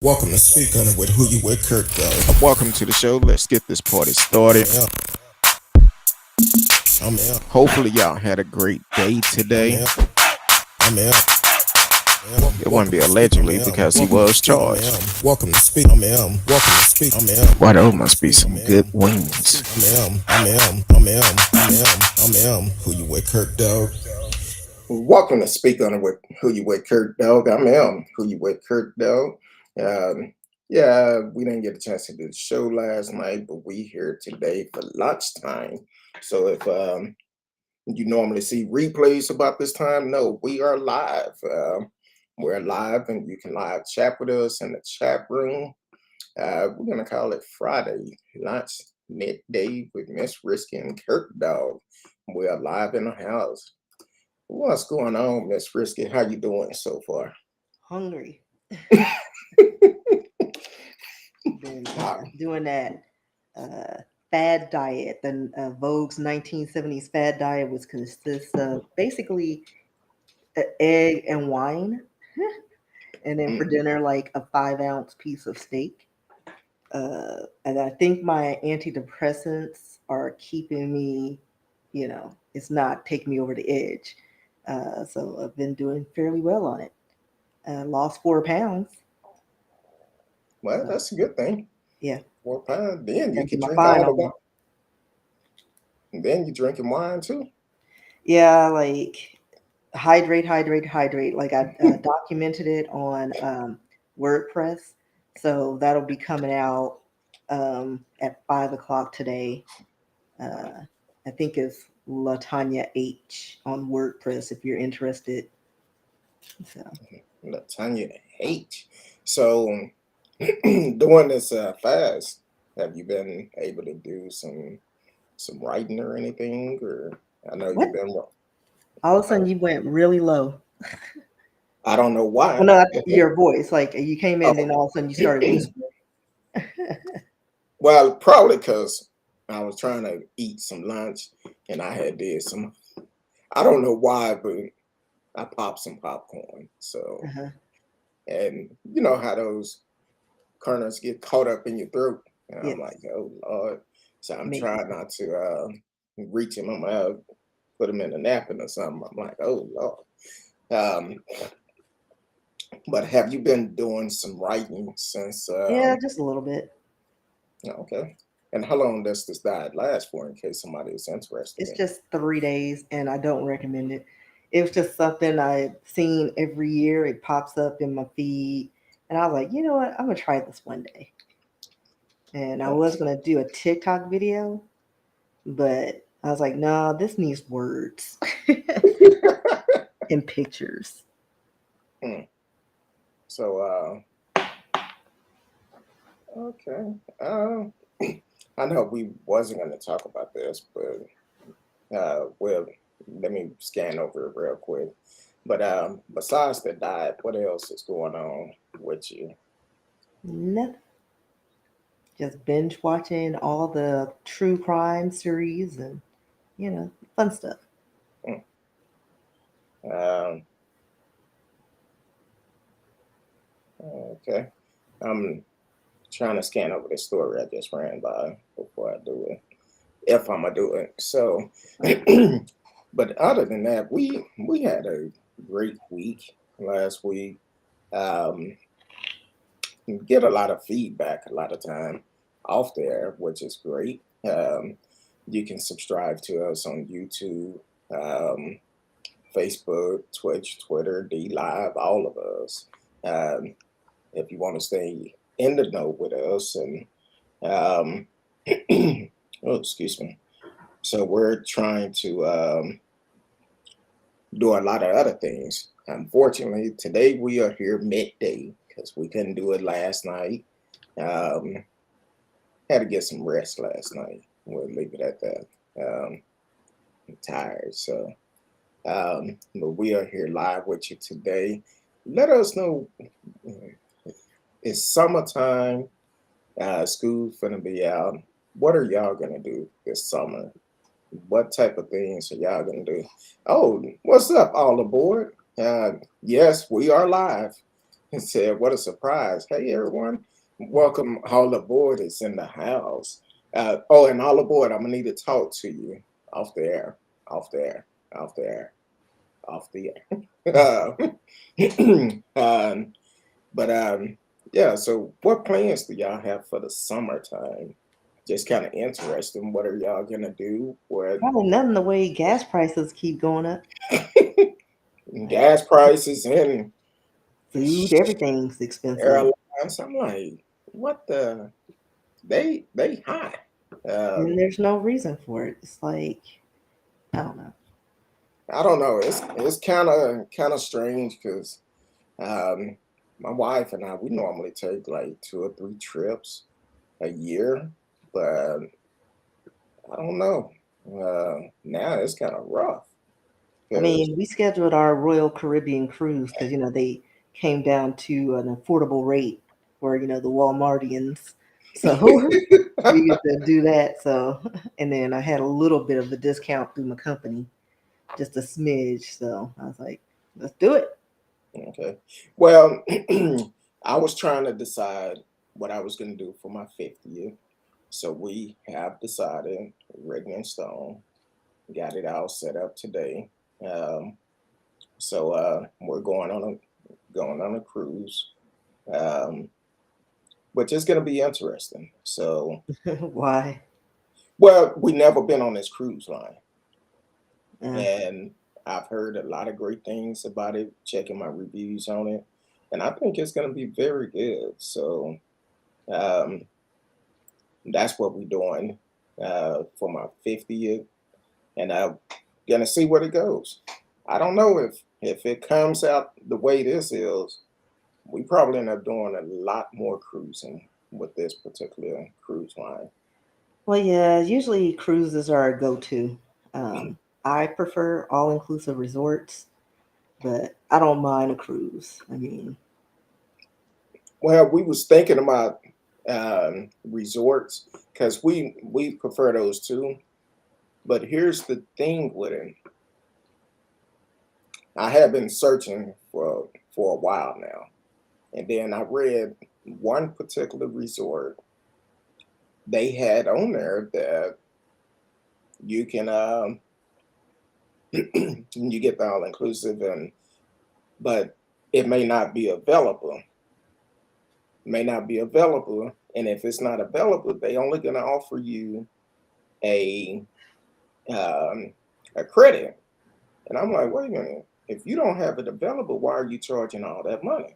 Welcome to Speak On It with Who You With CurtDog. Welcome to the show. Let's get this party started. I'm out. Hopefully, y'all had a great day today. I'm out. It wouldn't be allegedly because he was charged. Welcome to Speak. I'm out. Welcome to Speak. I'm out. Why, those must be some good wings. I'm Who You With CurtDog. Welcome to Speak On It with Who You With CurtDog. I'm Who You With CurtDog. Yeah, we didn't get a chance to do the show last night, but we here today for lunchtime. So if you normally see replays about this time, no, we are live. We're live, and you can live chat with us in the chat room. We're gonna call it Friday lunch midday with Miss Risky and CurtDog. We are live in the house. What's going on, Miss Risky? How you doing so far? Hungry. Been doing that fad diet. The Vogue's 1970s fad diet was consists of basically an egg and wine, and then for dinner like a 5-ounce piece of steak. And I think my antidepressants are keeping me, it's not taking me over the edge. So I've been doing fairly well on it. Lost 4 pounds. Well, that's a good thing. Yeah. 4 pounds. Then you can my drink all the final wine. And then you drinking wine too. Yeah, like hydrate. Like I documented it on WordPress, so that'll be coming out at 5 o'clock today. I think it's Latanya H on WordPress if you're interested. So Latanya H. So doing this fast, have you been able to do some writing or anything? Or I know What? you've been. All of a sudden you went really low. I don't know why. Well, no, your voice, like you came in and all of a sudden you started whispering. Well, probably because I was trying to eat some lunch and I had did some. I don't know why, but I popped some popcorn. So, and you know how those kernels get caught up in your throat, and Yes. I'm like, oh Lord. So I'm Maybe. trying not to reach in my mouth, put them in a napkin or something. I'm like, oh Lord. But have you been doing some writing since? Yeah, just a little bit. Okay. And how long does this diet last for, in case somebody is interested? It's just 3 days, and I don't recommend it. It was just something I've seen every year. It pops up in my feed, and I was like, you know what? I'm gonna try this one day. And I was gonna do a TikTok video, but I was like, no, this needs words and pictures. So, okay. I know we wasn't going to talk about this, but well, let me scan over it real quick. But besides the diet, what else is going on with you? Nothing. Just binge watching all the true crime series and fun stuff. Okay. I'm trying to scan over the story I just ran by before I do it, if I'm gonna do it. So, but other than that, we had a great week last week. Get a lot of feedback a lot of time off there, which is great. You can subscribe to us on YouTube, Facebook, Twitch, Twitter, D Live, all of us. If you want to stay in the know with us, and oh, excuse me. So we're trying to do a lot of other things. Unfortunately, today we are here midday because we couldn't do it last night. Had to get some rest last night. We'll leave it at that. I'm tired, so but we are here live with you today. Let us know. It's summertime. School's gonna be out. What are y'all gonna do this summer? What type of things are y'all gonna do? Oh, what's up, all aboard? Yes, we are live. and said, "What a surprise! Hey, everyone, welcome all aboard. It's in the house. Oh, and all aboard. I'm gonna need to talk to you off the air, off the air, off the air, off the air." But yeah. So, what plans do y'all have for the summertime? Just kind of interesting. What are y'all gonna do? What Probably nothing the way gas prices keep going up. Like gas prices and food, everything's expensive. airlines? I'm like, what the? They high. And Um, there's no reason for it. It's like, I don't know. I don't know. It's kind of strange because um, my wife and I we normally take like 2 or 3 trips a year, but I don't know. Now it's kind of rough I because mean, we scheduled our Royal Caribbean cruise because, they came down to an affordable rate for, the Walmartians. So we get to do that. So, and then I had a little bit of a discount through my company, just a smidge. So I was like, let's do it. okay. Well, I was trying to decide what I was going to do for my 50th. So we have decided, written in stone, got it all set up today. Um, so we're going on a cruise, um, which is going to be interesting. So, Why? well, we never been on this cruise line, Uh, and I've heard a lot of great things about it. Checking my reviews on it, and I think it's going to be very good. So um, that's what we're doing for my 50th, and I'm gonna see where it goes. I don't know if it comes out the way this is. We probably end up doing a lot more cruising with this particular cruise line. well, yeah, usually cruises are a go-to. I prefer all-inclusive resorts, but I don't mind a cruise. I mean, Well, we was thinking about resorts because we prefer those too. But here's the thing with it. I have been searching for a while now, and then I read one particular resort they had on there that you can you get the all inclusive and but it may not be available, and if it's not available they only going to offer you a um, a credit. And I'm like, wait a minute, if you don't have it available, why are you charging all that money?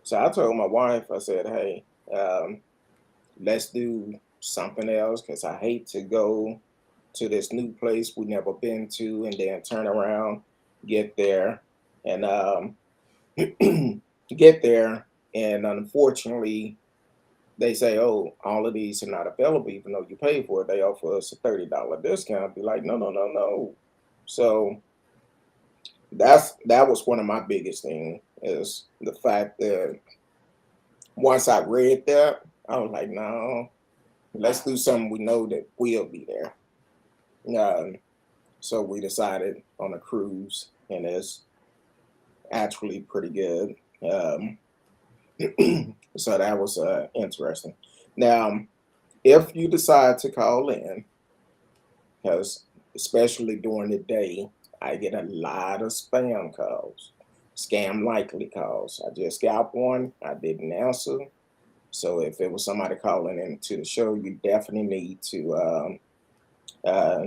So I told my wife, I said, hey, um, let's do something else because I hate to go to this new place we never been to and then turn around, get there, and get there, and unfortunately they say, oh, all of these are not available, even though you pay for it. They offer us a $30 discount. Be like, no, no, no, no. So that was one of my biggest things is the fact that once I read that, I was like, no, let's do something we know that will be there. Um, so we decided on a cruise, and it's actually pretty good. Um, so that was interesting. Now, if you decide to call in, because especially during the day, I get a lot of spam calls, scam likely calls. I just got one, I didn't answer. So if it was somebody calling into the show, you definitely need to uh,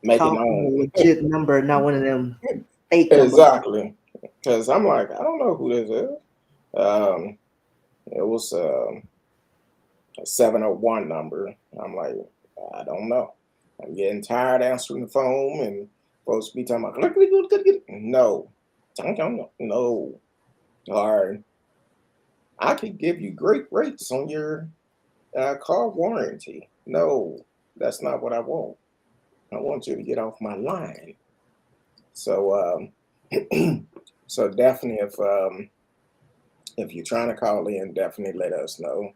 make it call from a known. legit number, not one of them fake numbers. Exactly. Because I'm like, I don't know who this is. Um, it was a 701 number. I'm like, I don't know. I'm getting tired answering the phone and supposed to be talking about, no, no. Or I could give you great rates on your car warranty. No, that's not what I want. I want you to get off my line. So, so definitely, if you're trying to call in, definitely let us know,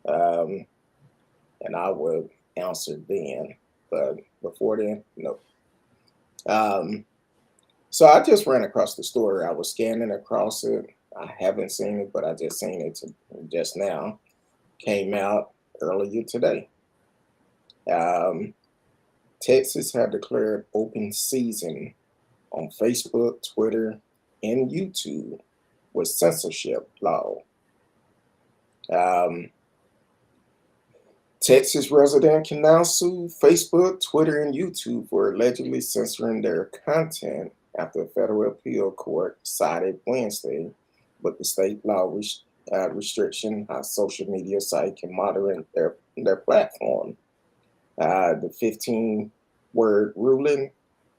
um, and I will answer then. But before then, no. Um, So I just ran across the story. I was scanning across it. I haven't seen it, but I just seen it just now. Came out earlier today. Um, Texas had declared open season on Facebook, Twitter, and YouTube with censorship law. Um, Texas resident can now sue Facebook, Twitter, and YouTube for allegedly censoring their content after a federal appeal court decided Wednesday with the state law restriction how social media site can moderate their platform. The 15-word ruling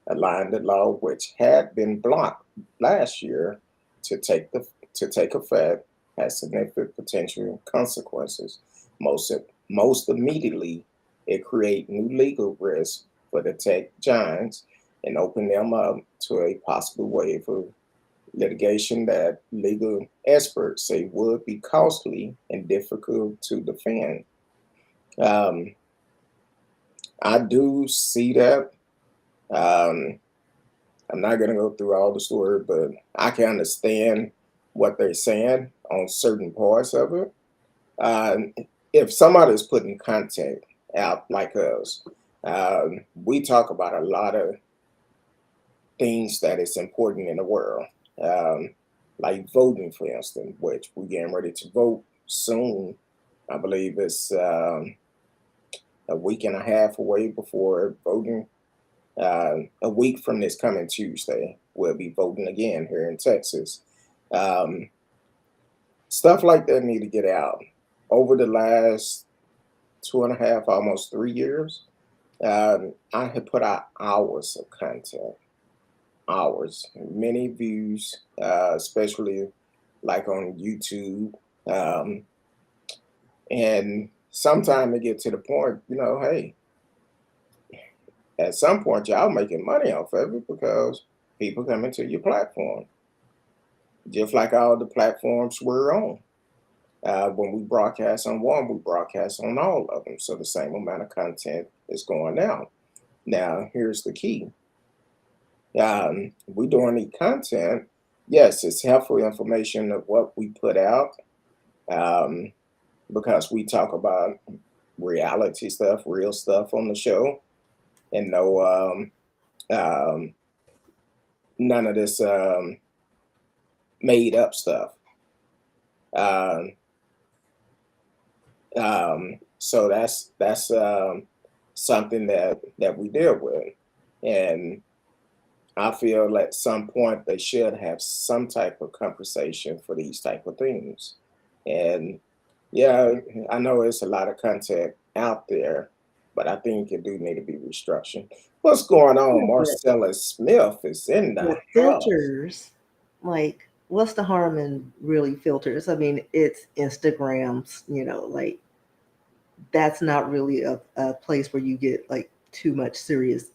aligned the law, which had been blocked last year, to take the to take effect, has significant potential consequences. Most most immediately, it create new legal risks for the tech giants and open them up to a possible wave of litigation that legal experts say would be costly and difficult to defend. Um, I do see that. Um, I'm not going to go through all the story, but I can understand what they're saying on certain parts of it. Um, if somebody's putting content out like us, we talk about a lot of things that is important in the world, um, like voting, for instance, which we're getting ready to vote soon. I believe it's a week and a half away before voting. A week from this coming Tuesday, we'll be voting again here in Texas. Um, Stuff like that need to get out. Over the last 2.5, almost 3 years, I have put out hours of content, hours, many views, especially like on YouTube. Um, and sometimes it get to the point, hey, at some point y'all making money off of it because people come into your platform, just like all the platforms we're on. When we broadcast on one, we broadcast on all of them. So the same amount of content is going out. Now, here's the key. We doing the content. Yes, it's helpful information of what we put out, um, because we talk about reality stuff, real stuff on the show, and no um, none of this made up stuff. Um, so that's something that we deal with, and I feel at some point they should have some type of conversation for these type of things. And yeah, I know it's a lot of content out there, but I think it do need to be restructured. What's going on? Yeah, but Marcella Smith is in the the house. filters, like, what's the harm in really filters? I mean, it's Instagrams, like that's not really a place where you get like too much serious,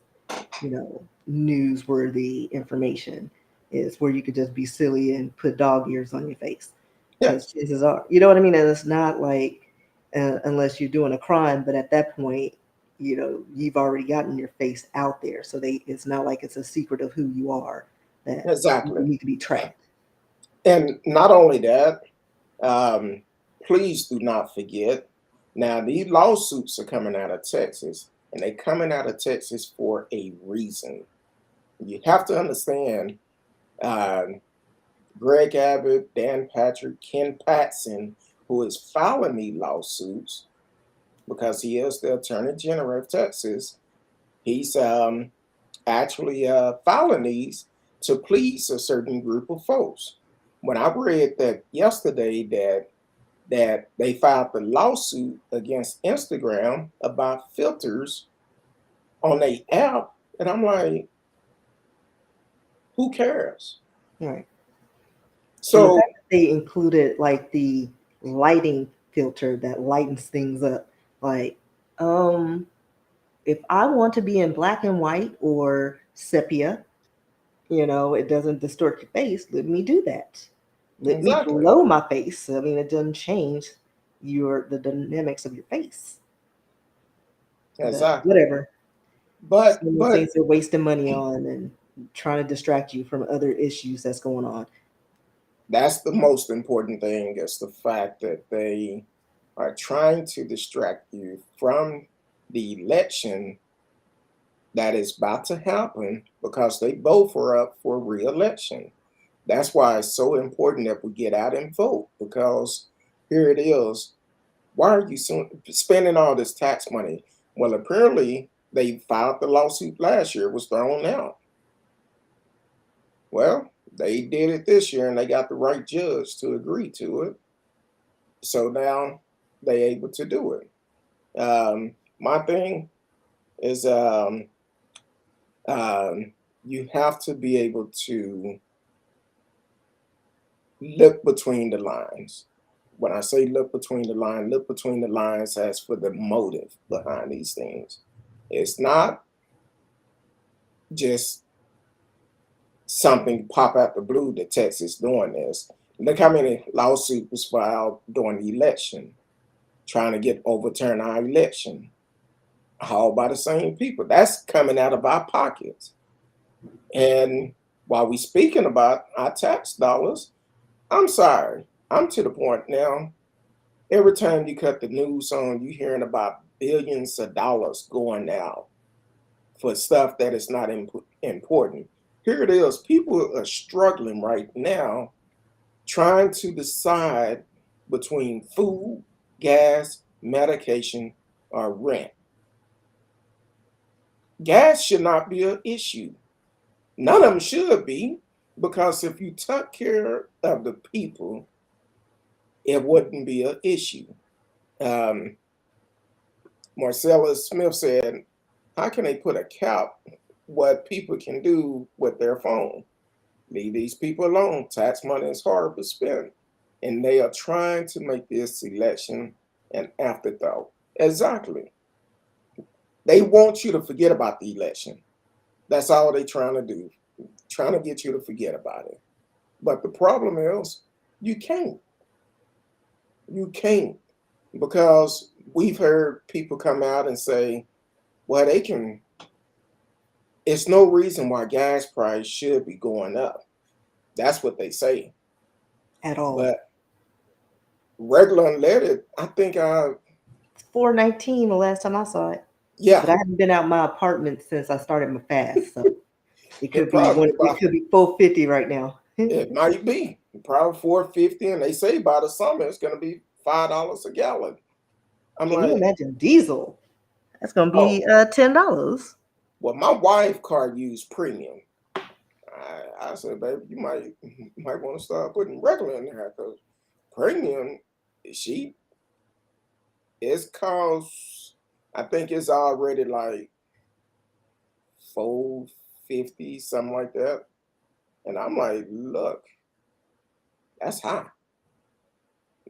newsworthy information. Is where you could just be silly and put dog ears on your face. Because Yes, chances are, you know what I mean? And it's not like, unless you're doing a crime, but at that point, you've already gotten your face out there. So it's not like it's a secret of who you are that you exactly. need to be tracked. And not only that, um, please do not forget. Now, these lawsuits are coming out of Texas, and they're coming out of Texas for a reason. You have to understand, um, Greg Abbott, Dan Patrick, Ken Patson, who is filing these lawsuits because he is the Attorney General of Texas. He's actually filing these to please a certain group of folks. When I read that yesterday that they filed the lawsuit against Instagram about filters on their app, and I'm like, who cares? Right. And the So fact that they included like the lighting filter that lightens things up, like, um, if I want to be in black and white or sepia, it doesn't distort your face. Let me do that. Let me exactly, glow my face. I mean, it doesn't change the dynamics of your face. But exactly. whatever. But Some of the but things they're wasting money on, and trying to distract you from other issues that's going on. That's the most important thing, is the fact that they are trying to distract you from the election that is about to happen, because they both are up for re-election. That's why it's so important that we get out and vote, because here it is. Why are you spending all this tax money? Well, apparently they filed the lawsuit last year, it was thrown out. Well, they did it this year and they got the right judge to agree to it. So now they able to do it. My thing is you have to be able to look between the lines. When I say look between the lines as for the motive behind these things. It's not just something pop out the blue that Texas doing this. Look how many lawsuits was filed during the election, trying to get overturn our election, all by the same people. That's coming out of our pockets. And while we speaking about our tax dollars, I'm sorry, I'm to the point now. Every time you cut the news on, you hearing about billions of dollars going out for stuff that is not important. Here it is. People are struggling right now trying to decide between food, gas, medication, or rent. Gas should not be an issue. None of them should be, because if you took care of the people, it wouldn't be an issue. Um, Marcella Smith said, how can they put a cap what people can do with their phone? Leave these people alone. Tax money is hard to spend. And they are trying to make this election an afterthought. Exactly. They want you to forget about the election. That's all they're trying to do, trying to get you to forget about it. But the problem is, you can't. You can't, because we've heard people come out and say, well, they can, it's no reason why gas price should be going up. That's what they say. At all. But regular unleaded, I think it's $4.19 the last time I saw it. Yeah. But I haven't been out my apartment since I started my fast. So it could it could be $4.50 right now. It might be. Probably $4.50, and they say by the summer it's gonna be $5 a gallon. Can you imagine diesel? That's gonna be $10. Well, my wife car used premium. I said, baby, you might want to start putting regular in there, because premium, it's cost, I think it's already like $4.50, something like that. And I'm like, look, that's high.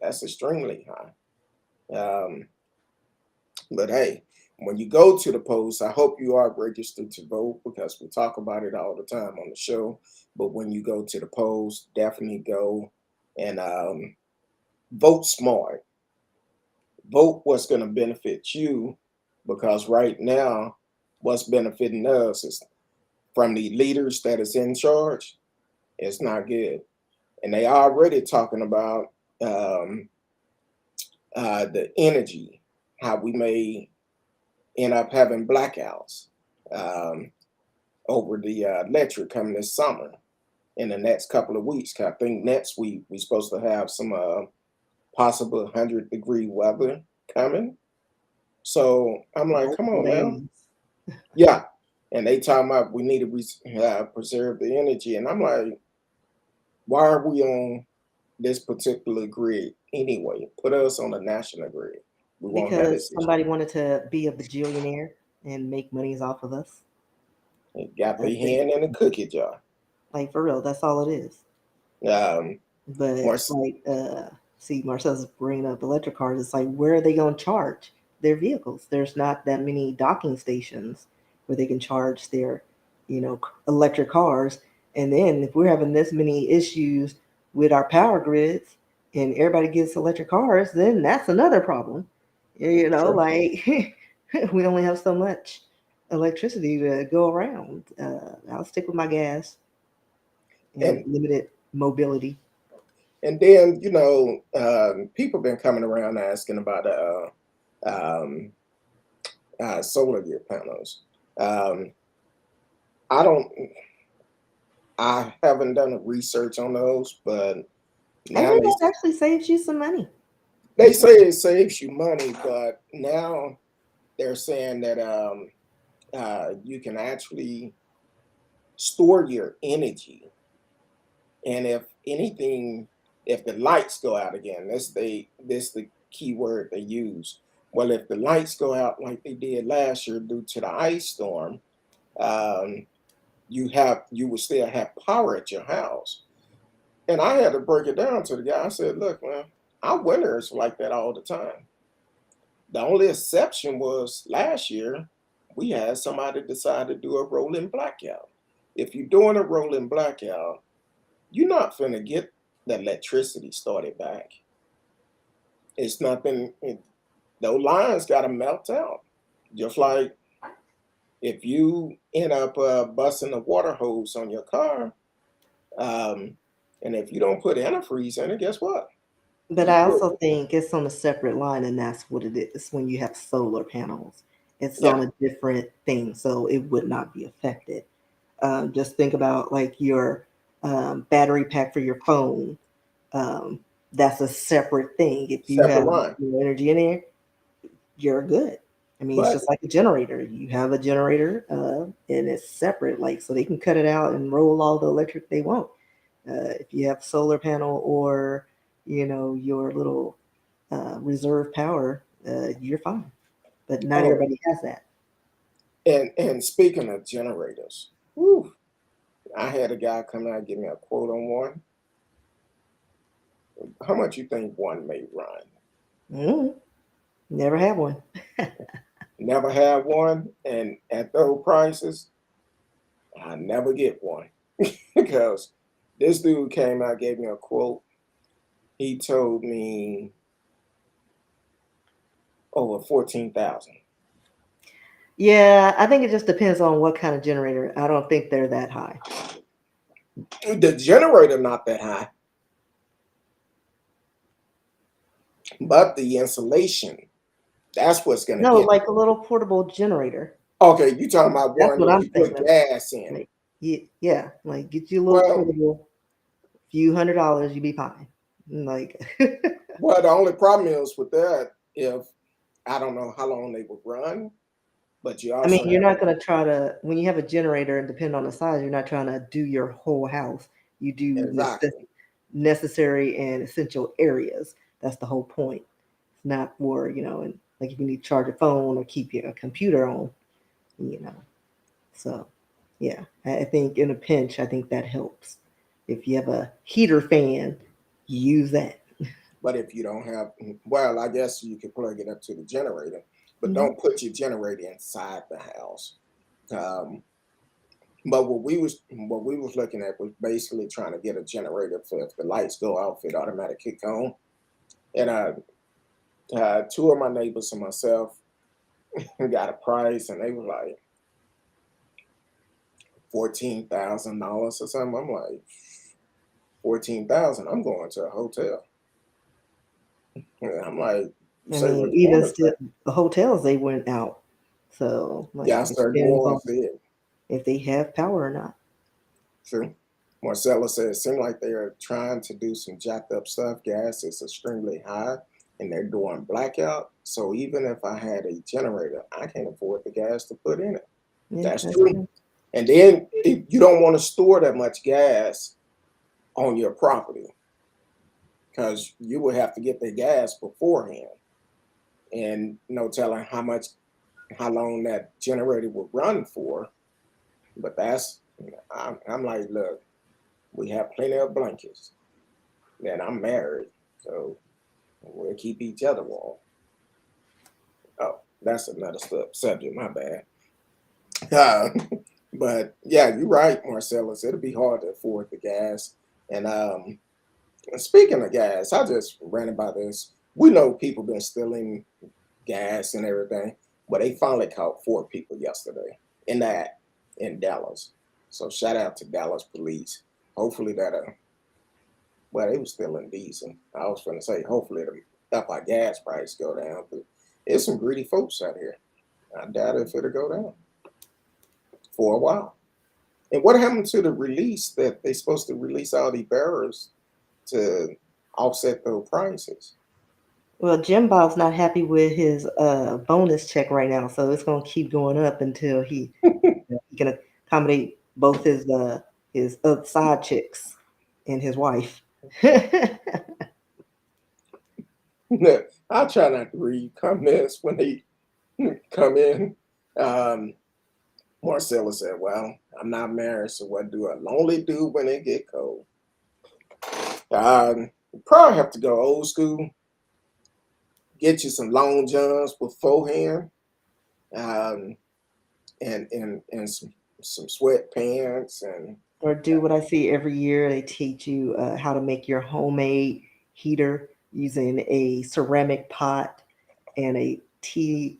That's extremely high. But hey, when you go to the polls, I hope you are registered to vote, because we talk about it all the time on the show. But when you go to the polls, definitely go and vote smart. Vote what's going to benefit you, because right now, what's benefiting us is from the leaders that is in charge. It's not good. And they already talking about the energy, how we may end up having blackouts over the electric coming this summer in the next couple of weeks. I think next week we're supposed to have some possible 100-degree weather coming. So I'm like, come on, man. Yeah. And they talking about we need to preserve the energy. And I'm like, why are we on this particular grid anyway? Put us on the national grid. We won't have this Because somebody wanted to be a bajillionaire and make monies off of us. They got their hand in the cookie jar. Like, for real, that's all it is. But see, Marcel's bringing up electric cars. It's like, where are they going to charge their vehicles? There's not that many docking stations where they can charge their, electric cars. And then if we're having this many issues with our power grids and everybody gets electric cars, then that's another problem. Like we only have so much electricity to go around. I'll stick with my gas and And limited mobility. then people been coming around asking about um, solar gear panels. Um, I don't. I haven't done a research on those, but I now think that actually saves you some money. they say it saves you money, but now they're saying that you can actually store your energy, and if anything, if the lights go out again, this the key word they use. Well, if the lights go out like they did last year due to the ice storm, um, you will still have power at your house. And I had to break it down to the guy. I said, look, man, our winters like that all the time. The only exception was last year, we had somebody decide to do a rolling blackout. If you're doing a rolling blackout, you're not finna get the electricity started back. It's nothing, those lines gotta melt out. Just like if you end up busting a water hose on your car, um, and if you don't put antifreeze in it, guess what? But You I put, also think it's on a separate line, and that's what it is when you have solar panels. It's yeah, on a different thing, so it would not be affected. Just think about like your battery pack for your phone. Um, that's a separate thing. If you separate have line. your energy in there, you're good. I mean, it's But just like a generator. You have a generator, and it's separate, like so they can cut it out and roll all the electric they want. If you have solar panel or your little reserve power, you're fine. But not oh, everybody has that. and speaking of generators, whew, I had a guy come out and give me a quote on one. How much you think one may run? Mm, never have one. Never had one, and at those prices, I never get one because this dude came out gave me a quote. He told me over 14,000. Yeah, I think it just depends on what kind of generator. I don't think they're that high. The generator not that high, but the insulation, that's what's gonna No, get like a little portable generator. me. Okay, you talking about That's one what that I'm you thinking put of. gas in. Like, yeah, like get you a little Well, portable, few $100s, you be fine. Like, the only problem is with that, if I don't know how long they would run, but you I mean, also you're have not gonna try to when you have a generator and depend on the size, you're not trying to do your whole house. You do exactly. necessary and essential areas. That's the whole point. It's not for, and like if you need to charge a phone or keep your computer on, you know. So yeah, I think in a pinch, I think that helps. If you have a heater fan, use that. But if you don't have, well, I guess you could plug it up to the generator, but Mhm. don't put your generator inside the house. Um, but what we was looking at was basically trying to get a generator for if the lights go off, it automatically kick on. And two of my neighbors and myself got a price, and they were like $14,000 or something. I'm like 14,000. I'm going to a hotel. And I'm like, you I say mean, which one even is still, that? the hotels they went out. So like Yeah, I it started depends going on and see it. if they have power or not. True. Marcella said it seemed like they are trying to do some jacked up stuff. Gas is extremely high and they're doing blackout. So even if I had a generator, I can't afford the gas to put in it. Yeah, That's that's true. true. And then you don't want to store that much gas on your property because you would have to get the gas beforehand. And no telling how long that generator would run for. But I'm like, look, we have plenty of blankets. And I'm married, so we'll keep each other warm. Oh, that's another subject. My bad. Uh, but yeah, you're right, Marcellus. It'll be hard to afford the gas. And speaking of gas, I just ran about this. We know people been stealing gas and everything, but they finally caught 4 people yesterday. in that in Dallas. So shout out to Dallas police. Hopefully that well, they was feeling decent. I was gonna say hopefully the up our gas price go down, but there's some greedy folks out here. I doubt if it'll go down for a while. And what happened to the release that they supposed to release all the bearers to offset those prices? Well, Jim Bob's not happy with his bonus check right now, so it's gonna keep going up until he can accommodate both his side chicks and his wife. I try not to read comments when they come in. Um, Marcella said, "Well, I'm not married, so what do a lonely do when it get cold?" Probably have to go old school. Get you some long johns with forehand, um, and some sweatpants and Or do what I see every year. They teach you how to make your homemade heater using a ceramic pot and a tea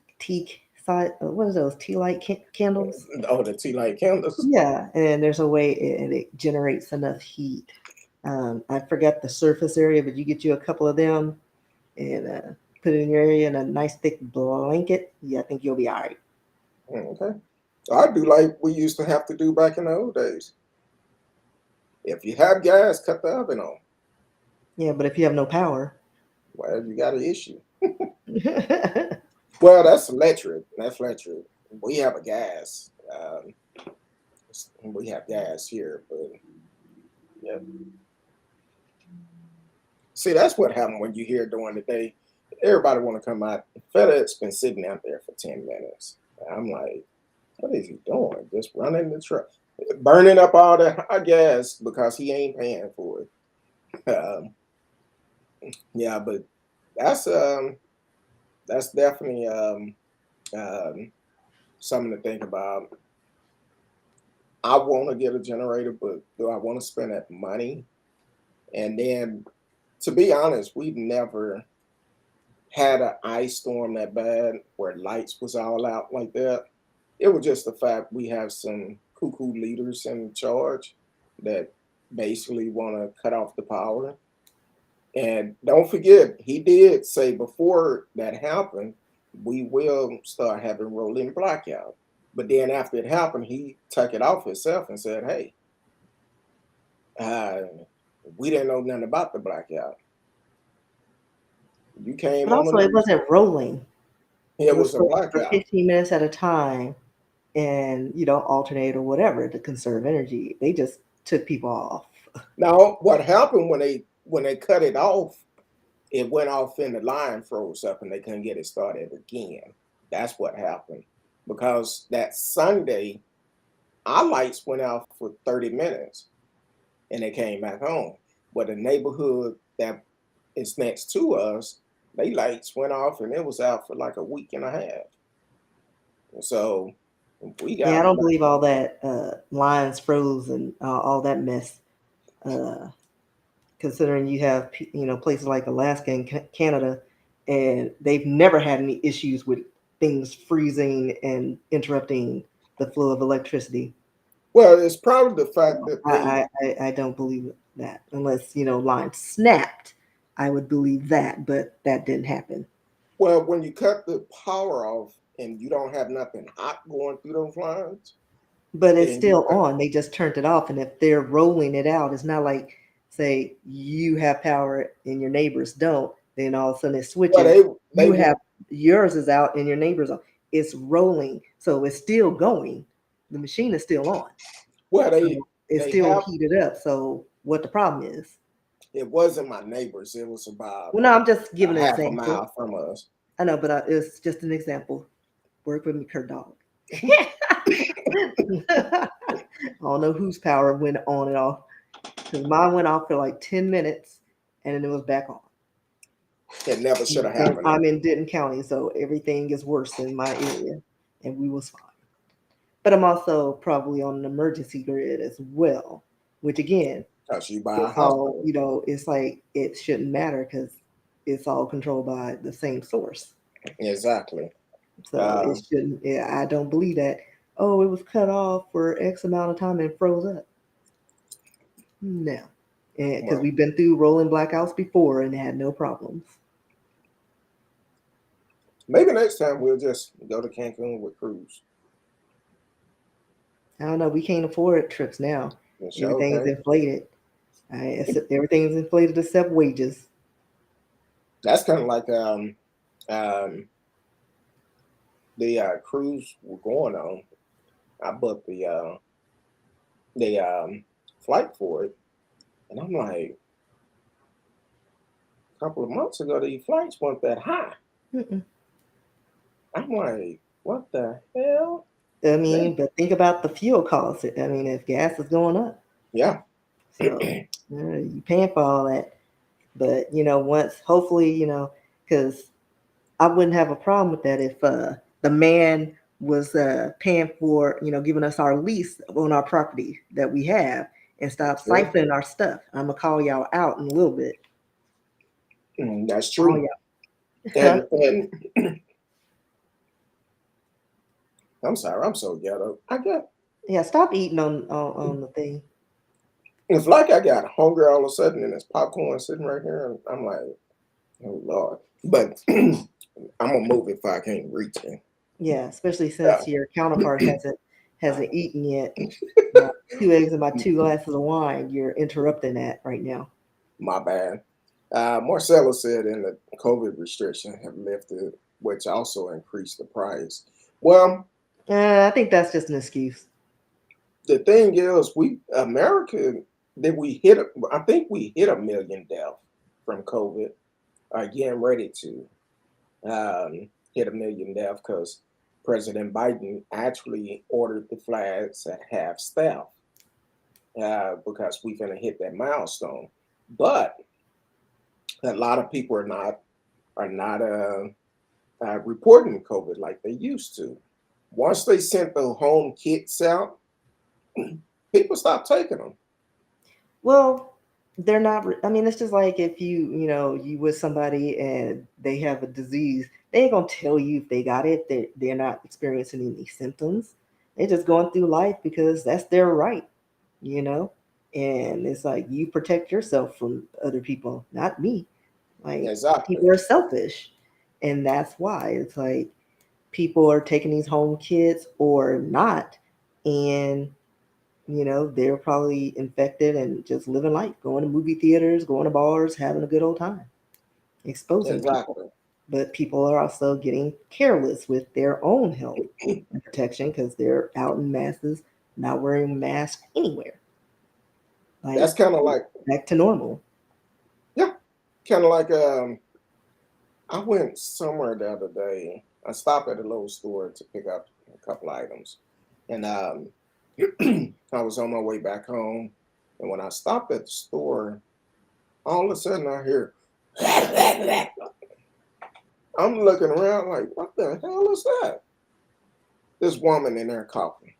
side. What is those tea light candles? oh, the tea light candles. Yeah, and there's a way and it generates enough heat. I forgot the surface area, but you get you a couple of them and put it in your area in a nice thick blanket. Yeah, I think you'll be all right. Okay, I do like we used to have to do back in the old days. If you have gas, cut the oven on. Yeah, but if you have no power, Well, you got an issue. Well, that's electric. That's electric. We have a gas. We have gas here, but yeah. See, that's what happened when you hear during the day. Everybody want to come out. FedEx been sitting out there for 10 minutes. I'm like, what is he doing? Just running the truck, burning up all the hot gas because he ain't paying for it. Yeah, but that's um, that's definitely something to think about. I want to get a generator, but do I want to spend that money? And then, to be honest, we've never had an ice storm that bad where lights was all out like that. It was just the fact we have some cuckoo leaders in charge that basically want to cut off the power. And don't forget, he did say before that happened, we will start having rolling blackout. But then after it happened, he took it off himself and said, "Hey, uh, we didn't know nothing about the blackout. You came but on the also it news. wasn't rolling. It It was was a for blackout." 15 minutes at a time, and alternate or whatever to conserve energy. They just took people off. Now, what happened when they cut it off? It went off and the line froze up and they couldn't get it started again. That's what happened because that Sunday our lights went out for 30 minutes and they came back on. But the neighborhood that is next to us, they lights went off and it was out for like a week and a half. So we Yeah, I got don't believe all that lines froze and all that mess. Uh, Considering you have places like Alaska and Canada, and they've never had any issues with things freezing and interrupting the flow of electricity. well, it's probably the fact So that they I don't believe that unless lines snapped. I would believe that, but that didn't happen. well when you cut the power off and you don't have nothing hot going through those lines, But it's and you still cut on. They just turned it off, and if they're rolling it out, it's not like say you have power and your neighbors don't. Then all of a sudden it well switches. they You will have yours is out and your neighbors on. It's rolling, so it's still going. The machine is still on, well so it's they still have heated up. So what the problem is? it wasn't my neighbors. It was about Well, no, I'm just a giving an half a example. mile from us. I know, but it's just an example. Work with me, CurtDog. I don't know whose power went on and off because mine went off for like 10 minutes and then it was back on. It never should have And happened. I'm in Denton County, so everything is worse in my area, and we was fine. But I'm also probably on an emergency grid as well, which again, Because you buy a it's all, hospital. it's like it shouldn't matter because it's all controlled by the same source. Exactly. So it Um, shouldn't, yeah, I don't believe that. oh, it was cut off for X amount of time and froze up. No, because Well, we've been through rolling blackouts before and had no problems. maybe next time we'll just go to Cancun with cruise. I don't know. We can't afford trips now. And show, Everything's okay. inflated. Everything's inflated except wages. That's kind of like um the cruise we're going on. I booked the flight for it, and I'm like, a couple of months ago, these flights weren't that high. Mm-mm. I'm like, what the hell? I They, mean, but think about the fuel costs. I mean, if gas is going up, yeah, so you paying for all that. But once hopefully, because I wouldn't have a problem with that if the man was paying for giving us our lease on our property that we have and stop true. siphoning our stuff. I'm gonna call y'all out in a little bit. That's All true. y'all. And I'm sorry, I'm so ghetto. I got Yeah, stop eating on the thing. it's like I got hungry all of a sudden, and there's popcorn sitting right here, and I'm like, oh Lord. But I'm gonna move it if I can't reach it. Yeah, especially Yeah, since your counterpart hasn't eaten yet. My 2 eggs and my 2 glasses of wine. You're interrupting that right now. my bad. Marcella said in the COVID restriction have lifted, which also increased the price. Well, I think that's just an excuse. the thing is, we America did we hit? I think we hit a million deaths from COVID. Are getting ready to hit a million deaths because President Biden actually ordered the flags at half staff because we're going to hit that milestone. But a lot of people are not reporting COVID like they used to. Once they sent the home kits out, people stopped taking them. Well, they're not. I mean, it's just like if you with somebody and they have a disease, they ain't gonna tell you if they got it. They're not experiencing any symptoms. They're just going through life because that's their right, you know. And it's like you protect yourself from other people, not me. Like Exactly. people are selfish, and that's why it's like people are taking these home kits or not, and they're probably infected and just living life, going to movie theaters, going to bars, having a good old time, exposing people. Exactly. But people are also getting careless with their own health and protection because they're out in masses, not wearing masks anywhere. Like That's kind of like, back to normal. yeah, kind of like I went somewhere the other day. I stopped at a little store to pick up a couple items, and I was on my way back home. And when I stopped at the store, all of a sudden I hear, I'm looking around like, what the hell is that? This woman in there coughing.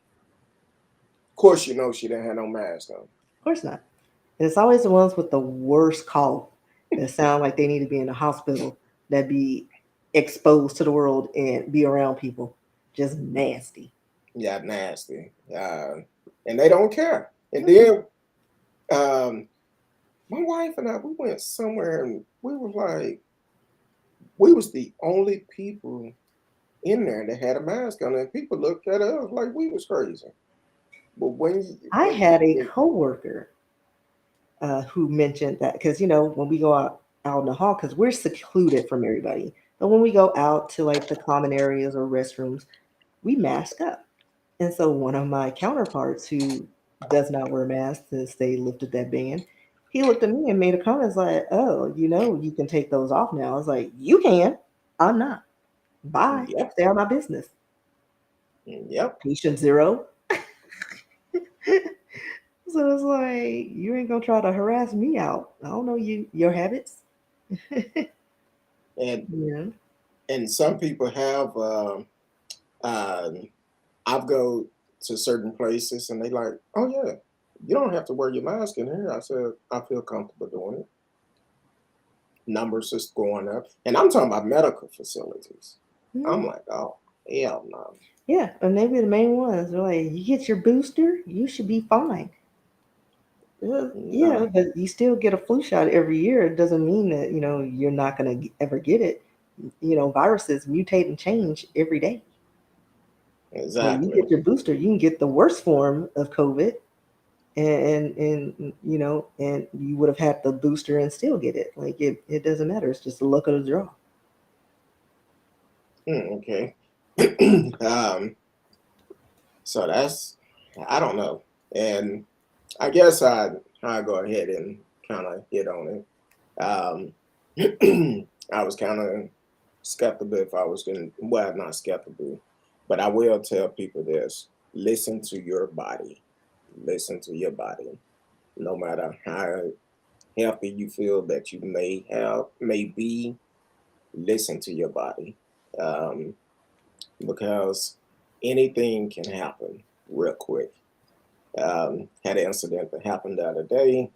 Of course, you know she didn't have no mask on. Of course not. And it's always the ones with the worst cough that sound like they need to be in a hospital, that be exposed to the world and be around people. Just nasty. Yeah, nasty. And they don't care. And Mm-mm. then um, my wife and I, we went somewhere and we were like, we was the only people in there that had a mask on, and people looked at us like we was crazy. But I when had a people, coworker who mentioned that because when we go out in the hall, because we're secluded from everybody, but when we go out to like the common areas or restrooms, we mask up. And so one of my counterparts who does not wear masks since they lifted that ban, he looked at me and made a comment like, "Oh, you can take those off now." I was like, "You can. I'm not. Bye. yep, Stay out of my business." yep, Patient zero. So it's like you ain't gonna try to harass me out. I don't know your habits. and Yeah. some people have. Um, I've go to certain places and they like, oh yeah, you don't have to wear your mask in here. I said I feel comfortable doing it. Numbers is going up, and I'm talking about medical facilities. I'm Mhm. like, oh hell no. Yeah, and maybe the main ones are like, you get your booster, you should be fine. Yeah, No, but you still get a flu shot every year. It doesn't mean that, you're not going to ever get it. Viruses mutate and change every day. When you exactly. get your booster, you can get the worst form of COVID, and you would have had the booster and still get it. Like it doesn't matter. It's just the luck of the draw. Okay. um, so that's, I don't know. And I guess I go ahead and kind of hit on it. I was kind of skeptical if I was going to, well, not skeptical, but I will tell people this: listen to your body. Listen to your body. No matter how healthy you feel that you may be, listen to your body. Um, because anything can happen real quick. Had an incident that happened the other day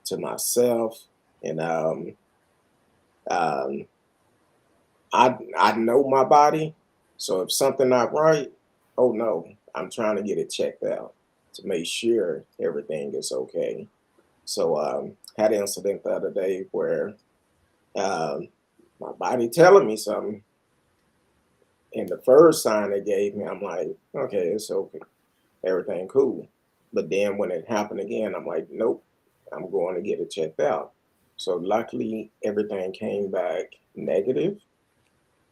to myself, and um, I know my body, so if something not right, oh no, I'm trying to get it checked out to make sure everything is okay. So had an incident the other day where um, my body telling me something, and the first sign it gave me, I'm like, okay, it's okay, everything cool. But then when it happened again, I'm like, nope, I'm going to get it checked out. So luckily, everything came back negative,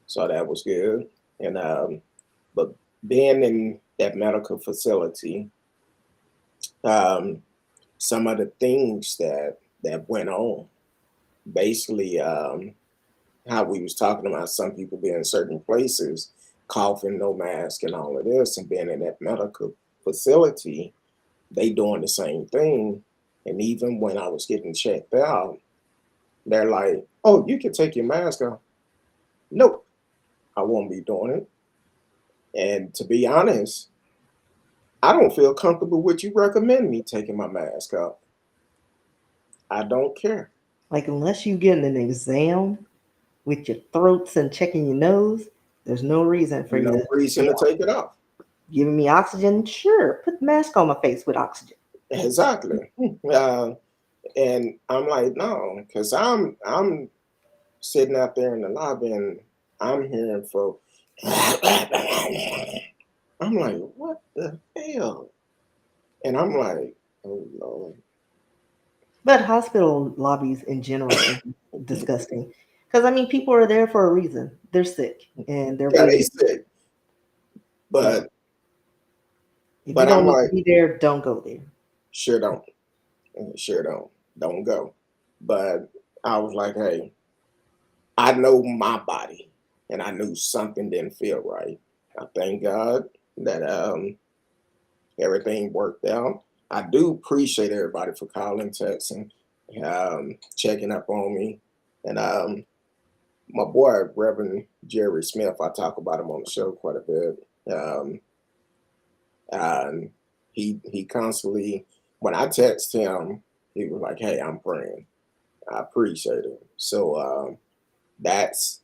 so that was good. And but being in that medical facility, um, some of the things that went on, basically, how we was talking about some people being in certain places, coughing, no mask, and all of this, and being in that medical facility, they doing the same thing. And even when I was getting checked out, they're like, "Oh, you can take your mask off." Nope, I won't be doing it. And to be honest, I don't feel comfortable with you recommend me taking my mask off. I don't care. Like unless you getting an exam with your throats and checking your nose, there's no reason for you No to reason stay to off. take it off. Giving me oxygen, sure. Put the mask on my face with oxygen. Exactly. Uh, and I'm like, no, because I'm sitting out there in the lobby and I'm hearing for I'm like, what the hell? And I'm like, oh Lord. But hospital lobbies in general are disgusting. Because I mean, people are there for a reason. They're sick and they're Yeah, they waiting. sick. Yeah. But If you but don't I'm need to like, be there, don't go there. sure don't. Sure don't. Don't go. But I was like, hey, I know my body and I knew something didn't feel right. I thank God that everything worked out. I do appreciate everybody for calling, texting, checking up on me. And my boy, Reverend Jerry Smith, I talk about him on the show quite a bit. And he constantly, when I text him, he was like, "Hey, I'm praying. I appreciate it." So that's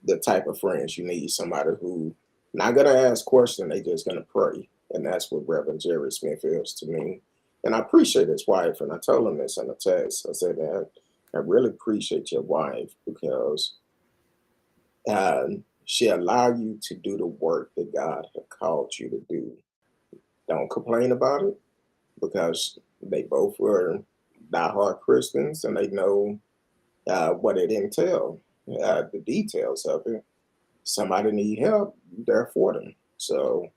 the type of friends you need. Somebody who not gonna ask questions, they just gonna pray, and that's what Reverend Jerry Smith is to me. And I appreciate his wife, and I told him this in a text. I said, "Man, I really appreciate your wife because she allowed you to do the work that God had called you to do. Don't complain about it because they both were diehard Christians and they know what it entails, the details of it. Somebody need help, there for them. So,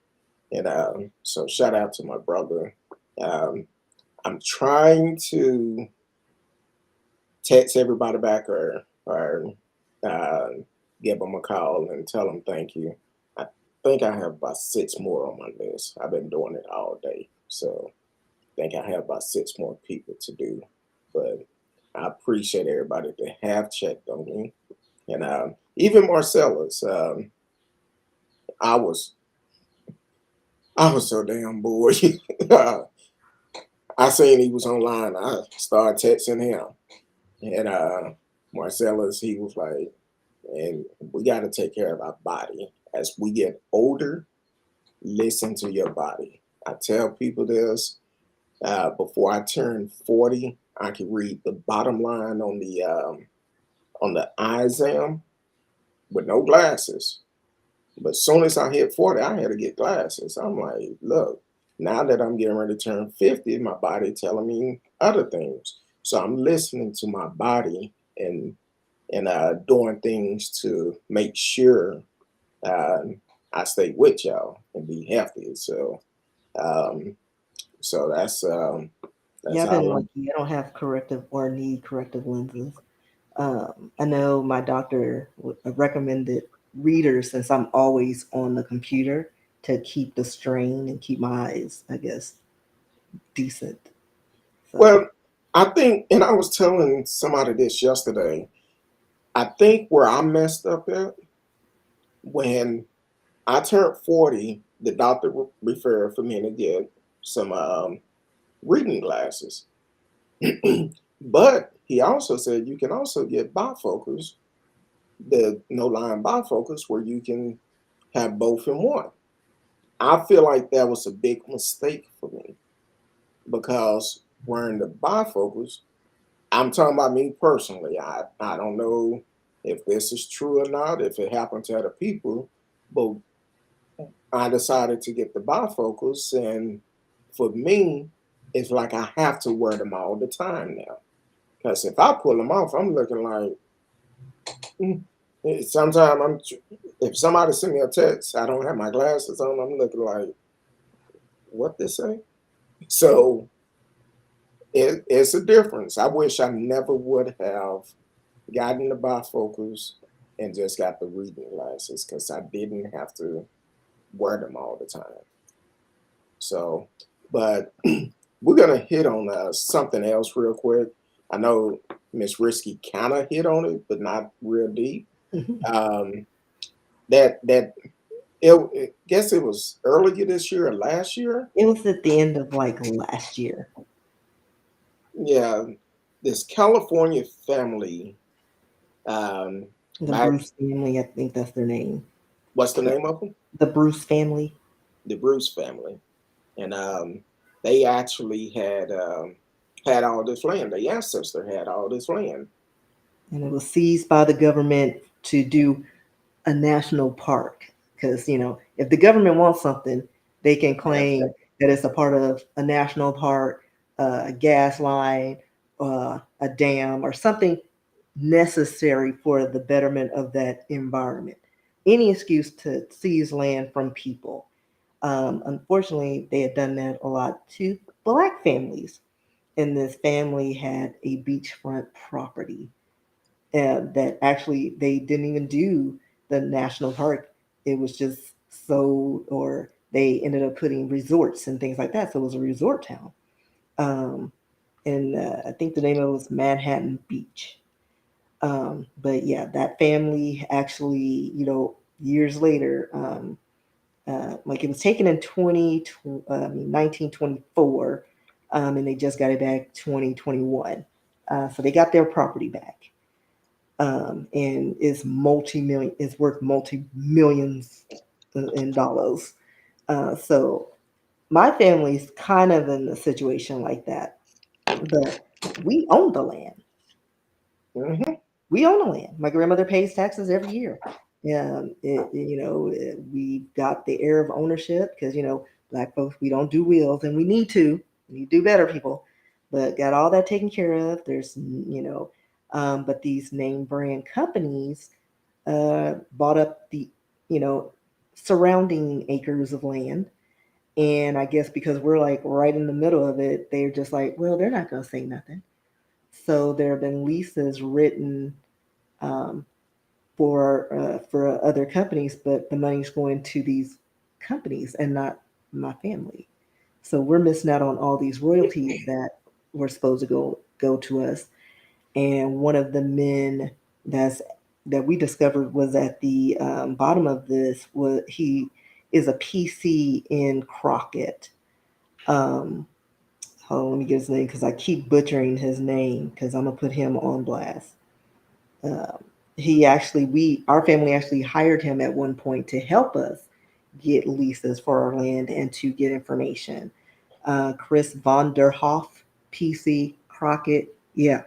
so shout out to my brother. Um, I'm trying to text everybody back or uh, give them a call and tell them thank you. I think I have about six more on my list. I've been doing it all day, so I think I have about six more people to do. But I appreciate everybody that have checked on me, and even Marcellus. I was I was so damn bored. I seen he was online. I started texting him, and Marcellus, he was like, "And we got to take care of our body as we get older. listen to your body. I tell people this before I turned 40, I could read the bottom line on the eye exam with no glasses. But as soon as I hit 40, I had to get glasses. I'm like, look, now that I'm getting ready to turn 50, my body telling me other things. So I'm listening to my body and doing things to make sure uh, I stay with y'all and be healthy. Um, so that's Yeah, I've been how I'm. lucky. I don't have corrective or need corrective lenses. I know my doctor recommended readers since I'm always on the computer to keep the strain and keep my eyes, I guess, decent. So, Well, I think, and I was telling somebody this yesterday. I think where I messed up at when I turned 40, the doctor referred for me to get some reading glasses. But he also said you can also get bifocals, the no line bifocals, where you can have both in one. I feel like that was a big mistake for me because wearing the bifocals, I'm talking about me personally. I don't know if this is true or not, if it happened to other people, but I decided to get the bifocals, and for me, it's like I have to wear them all the time now. Because if I pull them off, I'm looking like mm. Sometimes if somebody send me a text, I don't have my glasses on, I'm looking like what they say. So it's a difference. I wish I never would have gotten the bifocals and just got the reading glasses because I didn't have to wear them all the time. So, but we're gonna hit on something else real quick. I know Miss Risky kind of hit on it, but not real deep. it Um, that guess it was earlier this year or last year. was at the end of like last year. Yeah, this California family. Um, The back, Bruce family, I think that's their name. what's the name of them? The Bruce family. The Bruce family, and they actually had all this land. The ancestor had all this land. And it was seized by the government to do a national park. Because, if the government wants something, they can claim that it's a part of a national park, a gas line, a dam, or something necessary for the betterment of that environment. Any excuse to seize land from people. Unfortunately, they had done that a lot to Black families. And this family had a beachfront property that actually they didn't even do the national park. It was just sold, or they ended up putting resorts and things like that. So it was a resort town. Um, and I think the name of it was Manhattan Beach. But yeah, that family actually, years later, like it was taken in 1924, and they just got it back 2021. So they got their property back, and is worth multi millions in dollars. So my family's kind of in a situation like that, but we own the land. Hmm. We own the land. My grandmother pays taxes every year. We got the air of ownership because Black folks, we don't do wills, and we need to. We need to do better, people. But got all that taken care of. But these name brand companies bought up the you know surrounding acres of land. And I guess because we're like right in the middle of it, they're just like, well, they're not going to say nothing. So there have been leases written um, for other companies, but the money's going to these companies and not my family. So we're missing out on all these royalties that were supposed to go to us. And one of the men that's that we discovered was at the bottom of this was he is a PC in Crockett. Um, Hold on, let me get his name because I keep butchering his name because I'm gonna put him on blast. Um, he actually, our family actually hired him at one point to help us get leases for our land and to get information. Chris von der Hoff, PC Crockett. Yeah,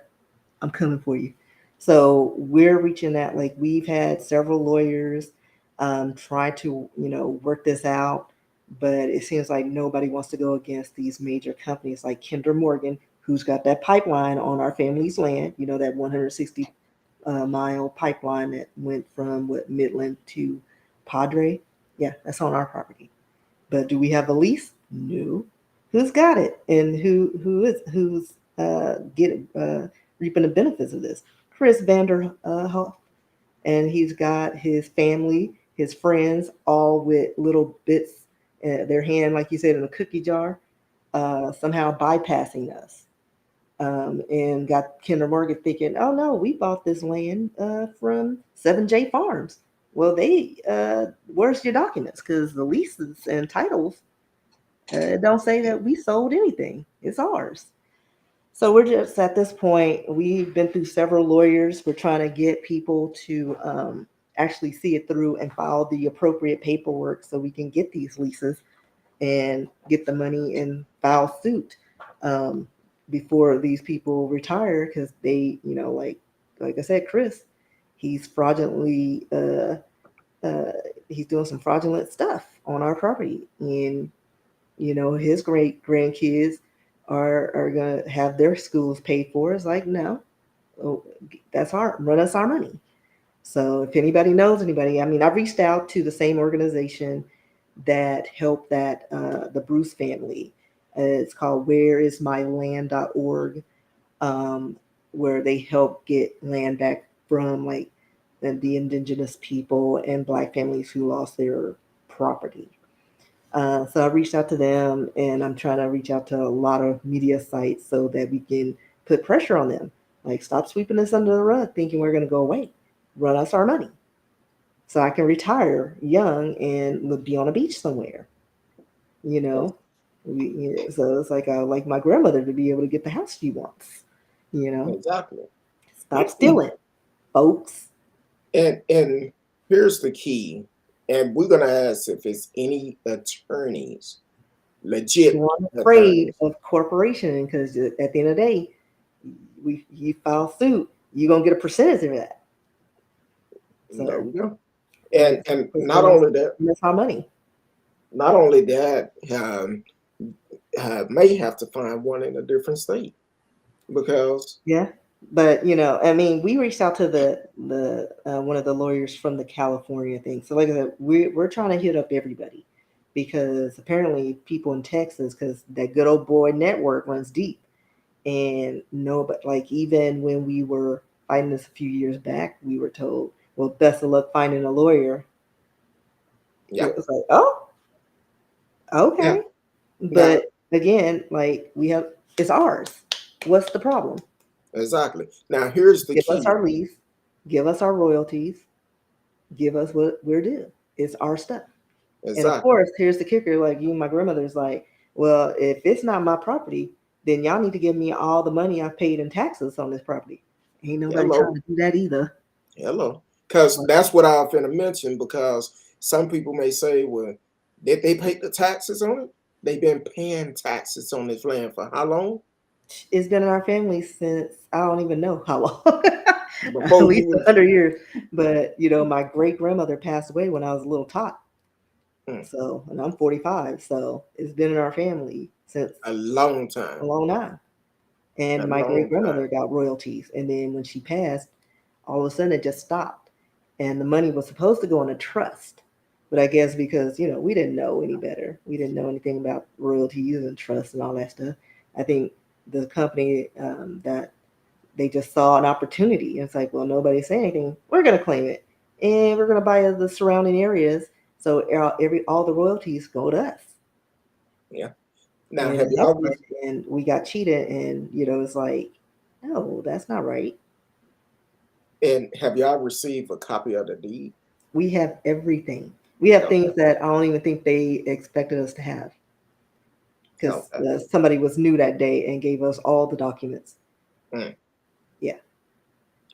I'm coming for you. So we're reaching out. Like we've had several lawyers try to, work this out, but it seems like nobody wants to go against these major companies like Kinder Morgan, who's got that pipeline on our family's land. You know, that 160 mile pipeline that went from Midland to Padre. Yeah, that's on our property. But do we have a lease? No. Who's got it, and who's getting reaping the benefits of this? Chris Vander Hoff, and he's got his family, his friends, all with little bits, their hand, like you said, in a cookie jar, somehow bypassing us. And got Kinder Morgan thinking, oh no, we bought this land from 7J Farms. Well, where's your documents? Because the leases and titles don't say that we sold anything. It's ours. So we're just at this point, we've been through several lawyers. We're trying to get people to actually see it through and file the appropriate paperwork so we can get these leases and get the money and file suit before these people retire because they, like I said, Chris, he's fraudulently he's doing some fraudulent stuff on our property, and his great grandkids are gonna have their schools paid for. It's like no, oh, that's run us our money. So if anybody knows anybody, I mean, I've reached out to the same organization that helped the Bruce family. It's called whereismyland.org, where they help get land back from like the indigenous people and black families who lost their property. So I reached out to them, and I'm trying to reach out to a lot of media sites so that we can put pressure on them. Like, stop sweeping us under the rug, thinking we're going to go away. Run us our money, so I can retire young and be on a beach somewhere. You know, so it's like my grandmother to be able to get the house she wants. You know, Exactly. stop stealing, folks. And here's the key. And we're gonna ask if it's any attorneys, legit Well, I'm afraid attorneys. of corporation because at the end of the day, you file suit, you're gonna get a percentage of that. There So you go. it's And gonna miss our money. not only that, may have to find one in a different state because Yeah, but I mean, we reached out to the one of the lawyers from the California thing. So like I said, we're trying to hit up everybody because apparently people in Texas, because that good old boy network runs deep, and no, but like even when we were fighting this a few years back, we were told, well, best of luck finding a lawyer. yeah, It was like, oh, yeah. okay, Now but again, like it's ours. What's the problem? exactly. Now here's the Give us key. our lease, give us our royalties, give us what we're due. It's our stuff. And of Exactly. course, here's the kicker: like you, my grandmother's like, well, if it's not my property, then y'all need to give me all the money I paid in taxes on this property. Ain't nobody trying Hello. to do that either. Hello. Because that's what I was going to mention. Because some people may say, well, did they pay the taxes on it? They've been paying taxes on this land for how long? It's been in our family since I don't even know how long, at Before you least was 100 years. But my great grandmother passed away when I was a little tot. mm, So, and I'm 45, so it's been in our family since a long a time. long time. A And my great long grandmother time. got royalties, and then when she passed, all of a sudden it just stopped, and the money was supposed to go in a trust, but I guess because we didn't know any better, we didn't know anything about royalties and trust and all that stuff. I think the company that they just saw an opportunity, and it's like, well, nobody say anything, we're going to claim it, and we're going to buy the surrounding areas, so all the royalties go to us. Yeah. Now, And have it y'all happened, and we got cheated, and it's like, no, that's not right. received a copy of the deed? We have everything. We have Okay. things that I don't even think they expected us to have because Okay. somebody was new that day and gave us all the documents. Mm. Yeah,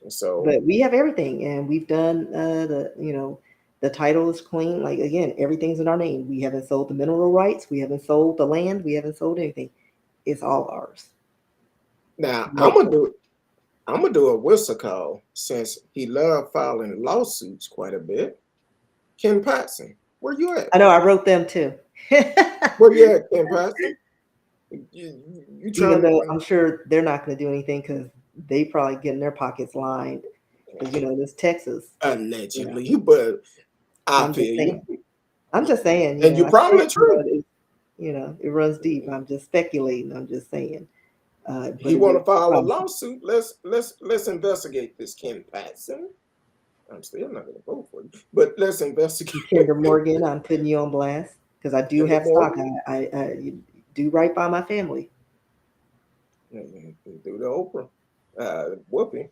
So but we have everything, and we've done The title is clean. Like again, everything's in our name. We haven't sold the mineral rights. We haven't sold the land. We haven't sold anything. It's all ours. Now No. I'm gonna do a whistle call since he loved filing lawsuits quite a bit. Ken Patson, where you at? I know I wrote them too. Where you at, Ken Patson? You Even trying though to I'm sure they're not going to do anything because they probably getting their pockets lined. Because this Texas. You know, allegedly, but I I'm just feel you, saying. I'm just saying. and you're I said, probably true. it runs deep. I'm just speculating. I'm just saying. But He it want would to file a probably lawsuit. Let's investigate this, Ken Patson. I'm still not gonna vote for you, but let's investigate. Kinder Morgan. I'm putting you on blast because I do In the have stock. morning, I do right by my family. do the Oprah, whooping.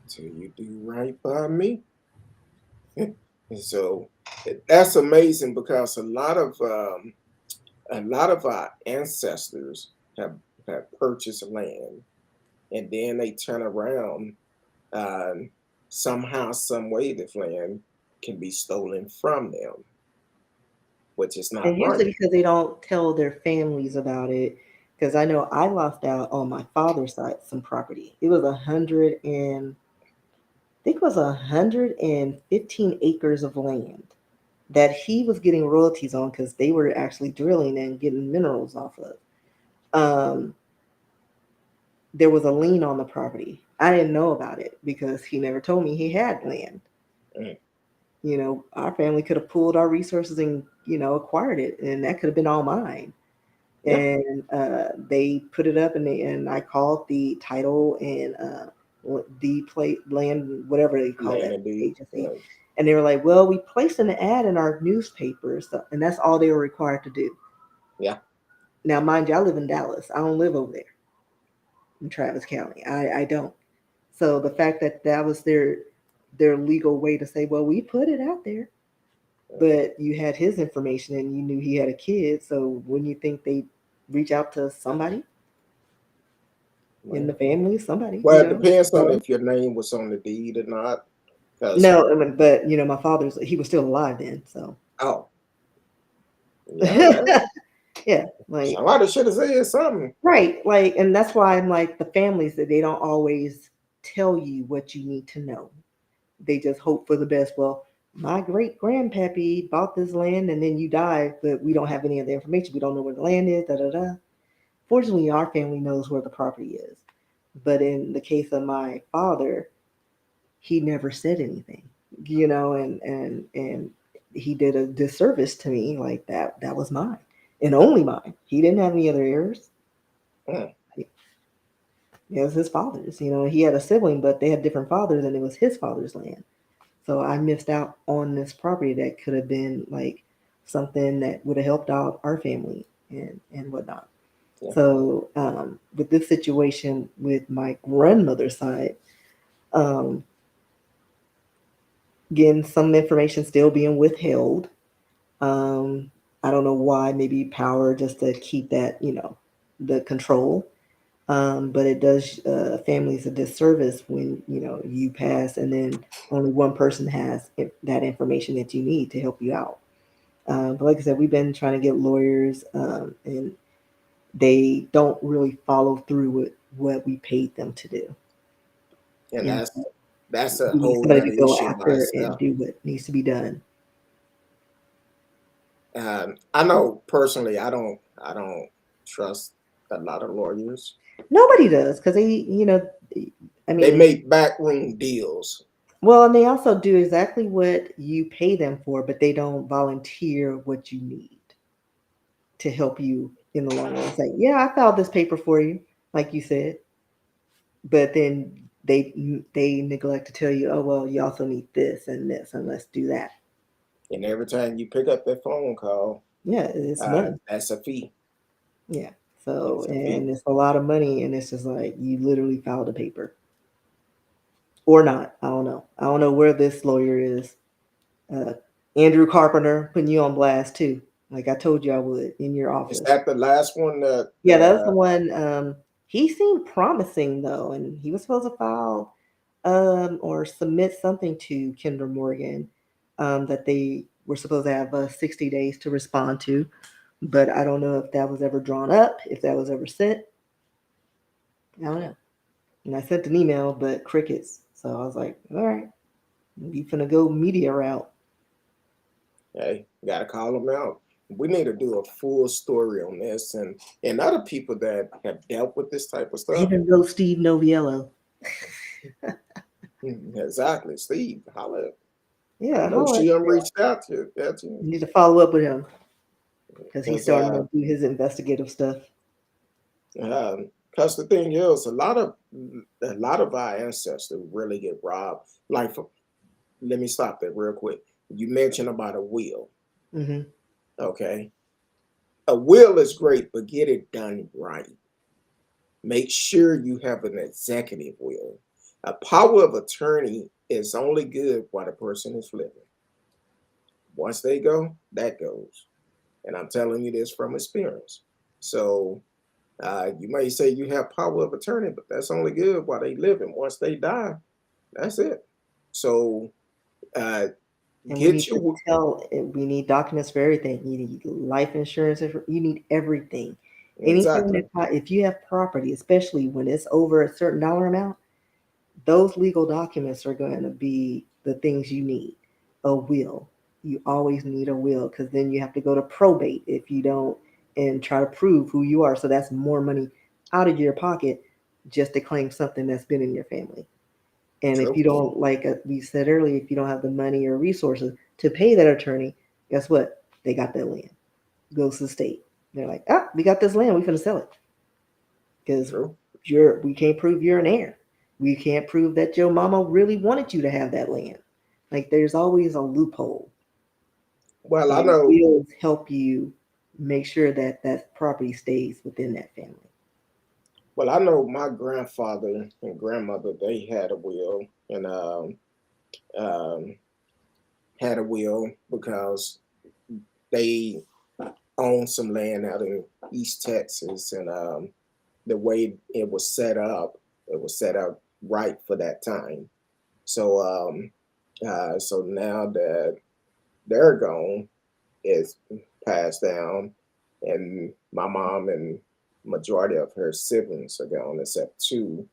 So you do right by me. And so that's amazing because a lot of our ancestors have purchased land and then they turn around, um, somehow, some way, this land can be stolen from them, which is And not usually right. because they don't tell their families about it. Because I know I lost out on my father's side some property. It was 115 acres of land that he was getting royalties on because they were actually drilling and getting minerals off of. Um, there was a lien on the property. I didn't know about it because he never told me he had land. Mm, Our family could have pooled our resources and acquired it, and that could have been all mine. yeah, And they put it up, and I called the title and the plate land, whatever they call land that and deed. agency, and they were like, "Well, we placed an ad in our newspaper, so, and that's all they were required to do." Yeah, Now, mind you, I live in Dallas. I don't live over there in Travis County. I don't. So the fact that that was their legal way to say, "Well, we put it out there," but you had his information and you knew he had a kid, so wouldn't you think they reach out to somebody in the well, family, somebody, well, it depends on So, if your name was on the deed or not. Because no, I mean, but my father's he was still alive then, so oh yeah, well, yeah, like somebody should have said something. right, like, and that's why I'm like the families that they don't always tell you what you need to know. They just hope for the best. Well, my great grandpappy bought this land and then you died, but we don't have any of the information. We don't know where the land is. Da da da. Fortunately, our family knows where the property is. But in the case of my father, he never said anything, and he did a disservice to me. Like that was mine and only mine. He didn't have any other heirs. Mm, It was his father's. He had a sibling, but they had different fathers, and it was his father's land. So I missed out on this property that could have been like something that would have helped out our family and whatnot. yeah, So with this situation with my grandmother's side, um, again, some information still being withheld. Um, I don't know why. Maybe power just to keep that, the control. But it does families a disservice when you pass and then only one person has that information that you need to help you out. But like I said, we've been trying to get lawyers, and they don't really follow through with what we paid them to do. and And that's a we need whole somebody nother to go issue by after and itself. do what needs to be done. I know personally, I don't trust a lot of lawyers. Nobody does because I They mean, make backroom deals. well, and they also do exactly what you pay them for, but they don't volunteer what you need to help you in the long run. It's like, yeah, I filed this paper for you, like you said, but then they neglect to tell you, oh well, you also need this, and let's do that. And every time you pick up that phone call, Yeah, it's money. that's a fee. Yeah. So, That's a fee. and it's a lot of money, and it's just like you literally filed a paper or not. I don't know. I don't know where this lawyer is. Uh, Andrew Carpenter putting you on blast too. Like I told you I would in your Is office. that the last one that Yeah, that's the one. He seemed promising though, and he was supposed to file or submit something to Kinder Morgan. that they were supposed to have 60 days to respond to, but I don't know if that was ever drawn up, if that was ever sent. I don't know. And I sent an email, but crickets. So I was like, all right, we finna go media route. Hey, gotta call them out. We need to do a full story on this, and other people that have dealt with this type of I stuff. even wrote Steve Noviello. Exactly, Steve. Holla. I Yeah, know holla. she reached out to you. You need to follow up with him because he's Because starting to do his investigative stuff. the thing is, a lot of our ancestors really get robbed. Like, let me stop there real quick. You mentioned about a will. Mm-hmm. Okay, a will is great, but get it done right. Make sure you have an executive will. A power of attorney is only good while the person is living. Once they go, that goes. And I'm telling you this from experience. So you may say you have power of attorney, but that's only good while they living. Once they die, that's it. So uh, And we get need to your we need documents for everything. You need life insurance. You need everything. Anything exactly if you have property, especially when it's over a certain dollar amount, those legal documents are going to be the things you need. A will. You always need a will because then you have to go to probate if you don't and try to prove who you are. So that's more money out of your pocket just to claim something that's been in your family. And if true. you don't, like we said earlier, if you don't have the money or resources to pay that attorney, guess what? They got that land. Goes to the state. They're like, ah, we got this land. We finna sell it because True. we can't prove you're an heir. We can't prove that your mama really wanted you to have that land. Like there's always a loophole, Well, I and know. wills help you make sure that that property stays within that family. Well, I know my grandfather and grandmother. They had a will, and um, had a will because they owned some land out in East Texas, and the way it was set up right for that time. So, so now that they're gone, it's passed down, and my mom and majority of her siblings are gone, except two.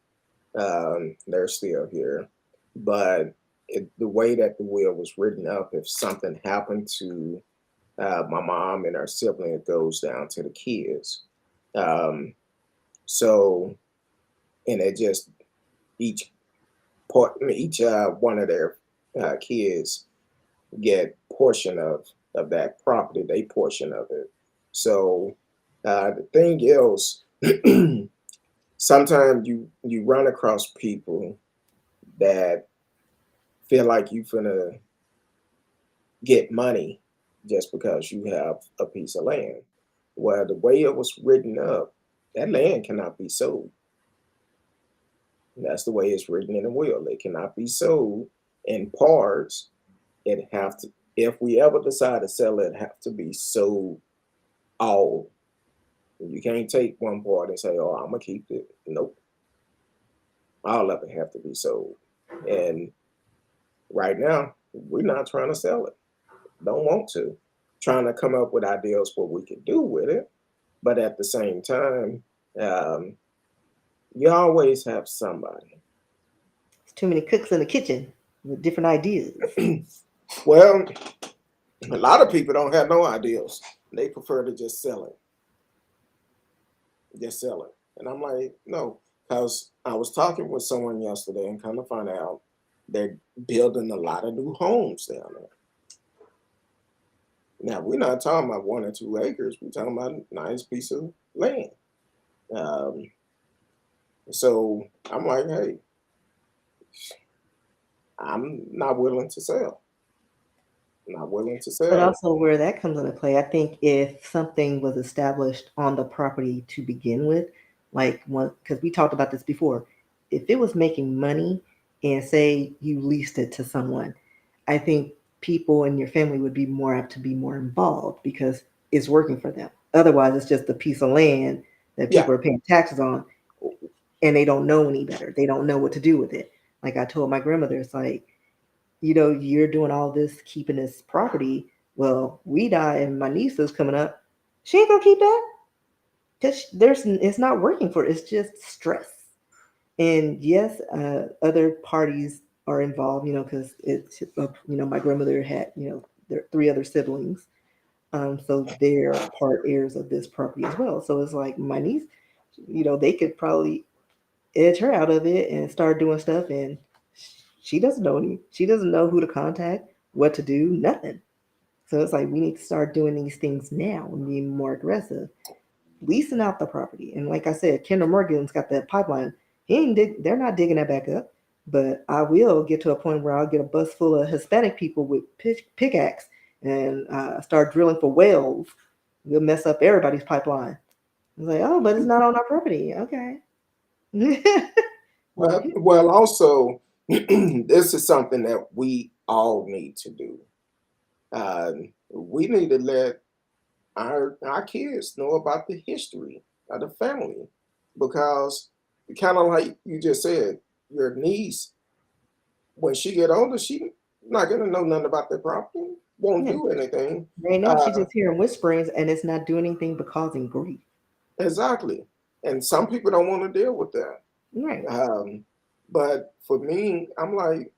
They're still here, but the way that the will was written up, if something happened to my mom and her sibling, it goes down to the kids. Um, so, and it just each each one of their kids get portion of that property, they portion of it. So the thing is, sometimes you run across people that feel like you finna get money just because you have a piece of land. Well, the way it was written up, that land cannot be sold. That's the way it's written in the will. It cannot be sold in parts. It have to, if we ever decide to sell it, have to be sold all. You can't take one part and say, "Oh, I'm gonna keep it." Nope, all of it have to be sold. And right now, we're not trying to sell it. Don't want to. Trying to come up with ideas what we could do with it, but at the same time, um, you always have somebody. There's too many cooks in the kitchen with different ideas. Well, a lot of people don't have no ideas. They prefer to just sell it. And I'm like, no, because I was talking with someone yesterday and kind of find out they're building a lot of new homes down there. Now we're not talking about 1 or 2 acres. We're talking about a nice piece of land. Um, so I'm like, hey, I'm not willing to sell. Not willing to But sell. also where that comes into play, I think if something was established on the property to begin with, like one, because we talked about this before, if it was making money and say you leased it to someone, I think people in your family would be more apt to be more involved because it's working for them. Otherwise, it's just a piece of land that Yeah, people are paying taxes on and they don't know any better. They don't know what to do with it. Like I told my grandmother, it's like you're doing all this, keeping this property. Well, we die and my niece is coming up. She ain't gonna keep that because it's not working for her. It's just stress. And yes, other parties are involved, because it's, my grandmother had, there three other siblings. So they're part heirs of this property as well. So it's like my niece, they could probably edge her out of it and start doing stuff. And she doesn't know who to contact, what to do, nothing. So it's like we need to start doing these things now and being more aggressive, leasing out the property. And like I said, Kinder Morgan's got that pipeline. They're not digging that back up. But I will get to a point where I'll get a bus full of Hispanic people with pickaxe and start drilling for wells. We'll mess up everybody's pipeline. It's like, oh, but it's not on our property. Okay. Well, also, this is something that we all need to do. We need to let our kids know about the history of the family, because kind of like you just said, your niece, when she get older, she not gonna know nothing about their property, won't Yeah. do anything. Right now, she's Uh, just hearing whisperings and it's not doing anything but causing grief. exactly, and some people don't want to deal with that. Right. But for me, I'm like,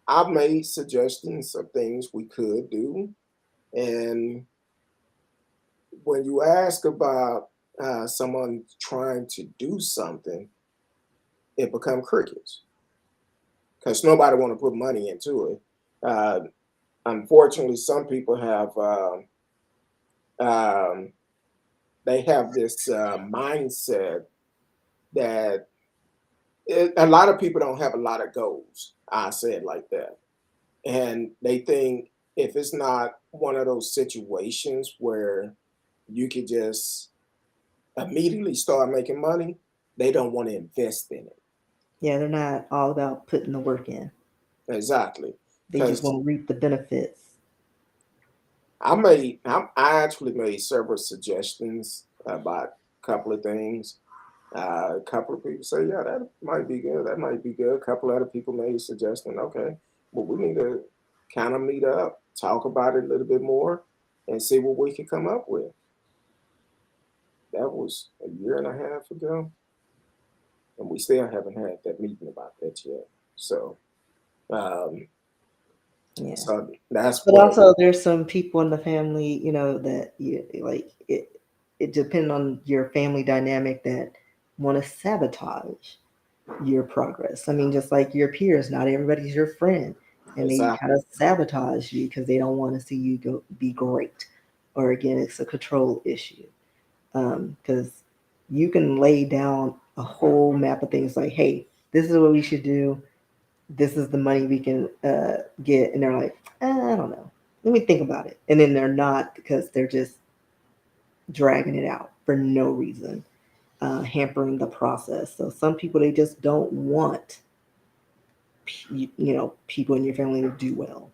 I've made suggestions of things we could do, and when you ask about someone trying to do something, it become crickets because nobody want to put money into it. Uh, Unfortunately, some people um, they have this mindset that a lot of people don't have a lot of goals. I say it like that, and they think if it's not one of those situations where you could just immediately start making money, they don't want to invest in it. Yeah, they're not all about putting the work in. Exactly, They just because want to reap the benefits. I actually made several suggestions about a couple of things. A couple of people say, yeah, that might be good. That might be good. A couple other people made a suggestion. Okay, well, we need to kind of meet up, talk about it a little bit more, and see what we can come up with. That was a year and a half ago, and we still haven't had that meeting about that yet. So, um, Yeah. so that's But where also, there's some people in the family, that like it. It depends on your family dynamic that want to sabotage your progress. I mean, just like your peers, not everybody's your friend, and they kind exactly. of sabotage you because they don't want to see you go be great. Or again, it's a control issue because you can lay down a whole map of things like, hey, this is what we should do. This is the money we can get, and they're like, I don't know. Let me think about it, and then they're not because they're just dragging it out for no reason, hampering the process. So some people they just don't want people in your family to do well.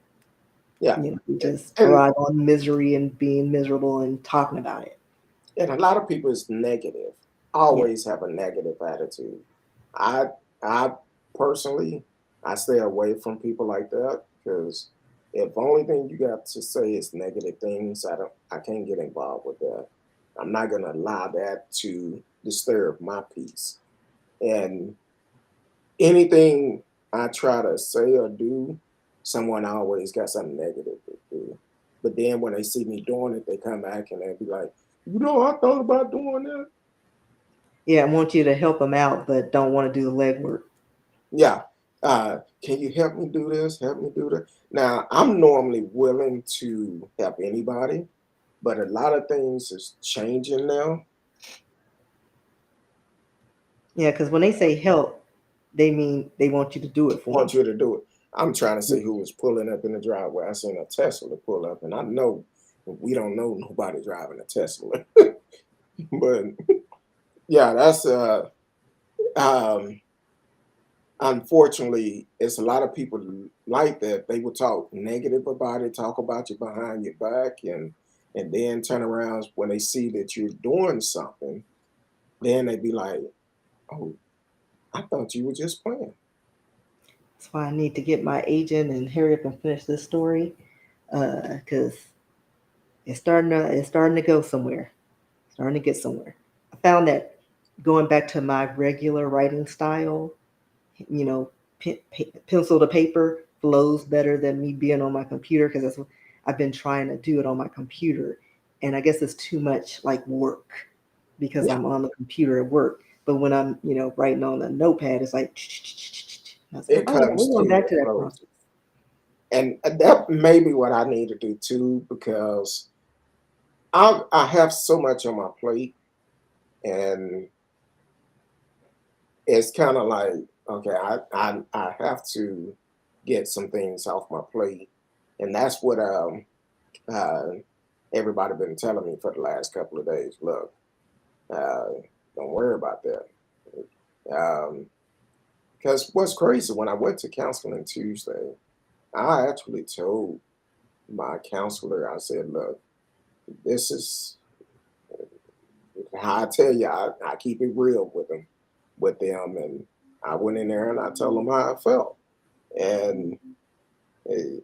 Yeah, You just and thrive on misery and being miserable and talking about it. and a lot of people is negative, Yeah, always have a negative attitude. I i personally, I stay away from people like that, because if only thing you got to say is negative things, I can't get involved with that. I'm not going to allow that to disturb my peace. And anything I try to say or do, someone always got something negative to do. But then when they see me doing it, they come back and they be like, I thought about doing that. yeah. I want you to help them out, but don't want to do the legwork. Yeah. Can you help me do this? Help me do that. Now, I'm normally willing to help anybody, but a lot of things is changing now. Yeah, because when they say help, they mean they want you to do it for Want you to do it. I'm trying to them. see who was pulling up in the driveway. I seen a Tesla pull up, and I know we don't know nobody driving a Tesla. But yeah, that's um unfortunately, it's a lot of people like that. They will talk negative about it, talk about you behind your back, and then turn around when they see that you're doing something, then they be like, oh, I thought you were just playing. That's why I need to get my agent and hurry up and finish this story, because it's starting to go somewhere. Starting to get somewhere. I found that going back to my regular writing style, you know, pencil to paper flows better than me being on my computer because that's what I've been trying to do it on my computer, and I guess it's too much like work because Yeah, I'm on the computer at work. But when I'm writing on a notepad, it's like I was like, it oh yeah, comes we're to going back you to that flows. process. And that may be what I need to do too, because I have so much on my plate, and it's kind of like, okay, I have to get some things off my plate, and that's what uh, everybody been telling me for the last couple of days. Look, uh, don't worry about that. Because what's crazy, when I went to counseling Tuesday, I actually told my counselor, I said, look, this is how I tell you, I keep it real with them. And I went in there and I told them how I felt. And eh,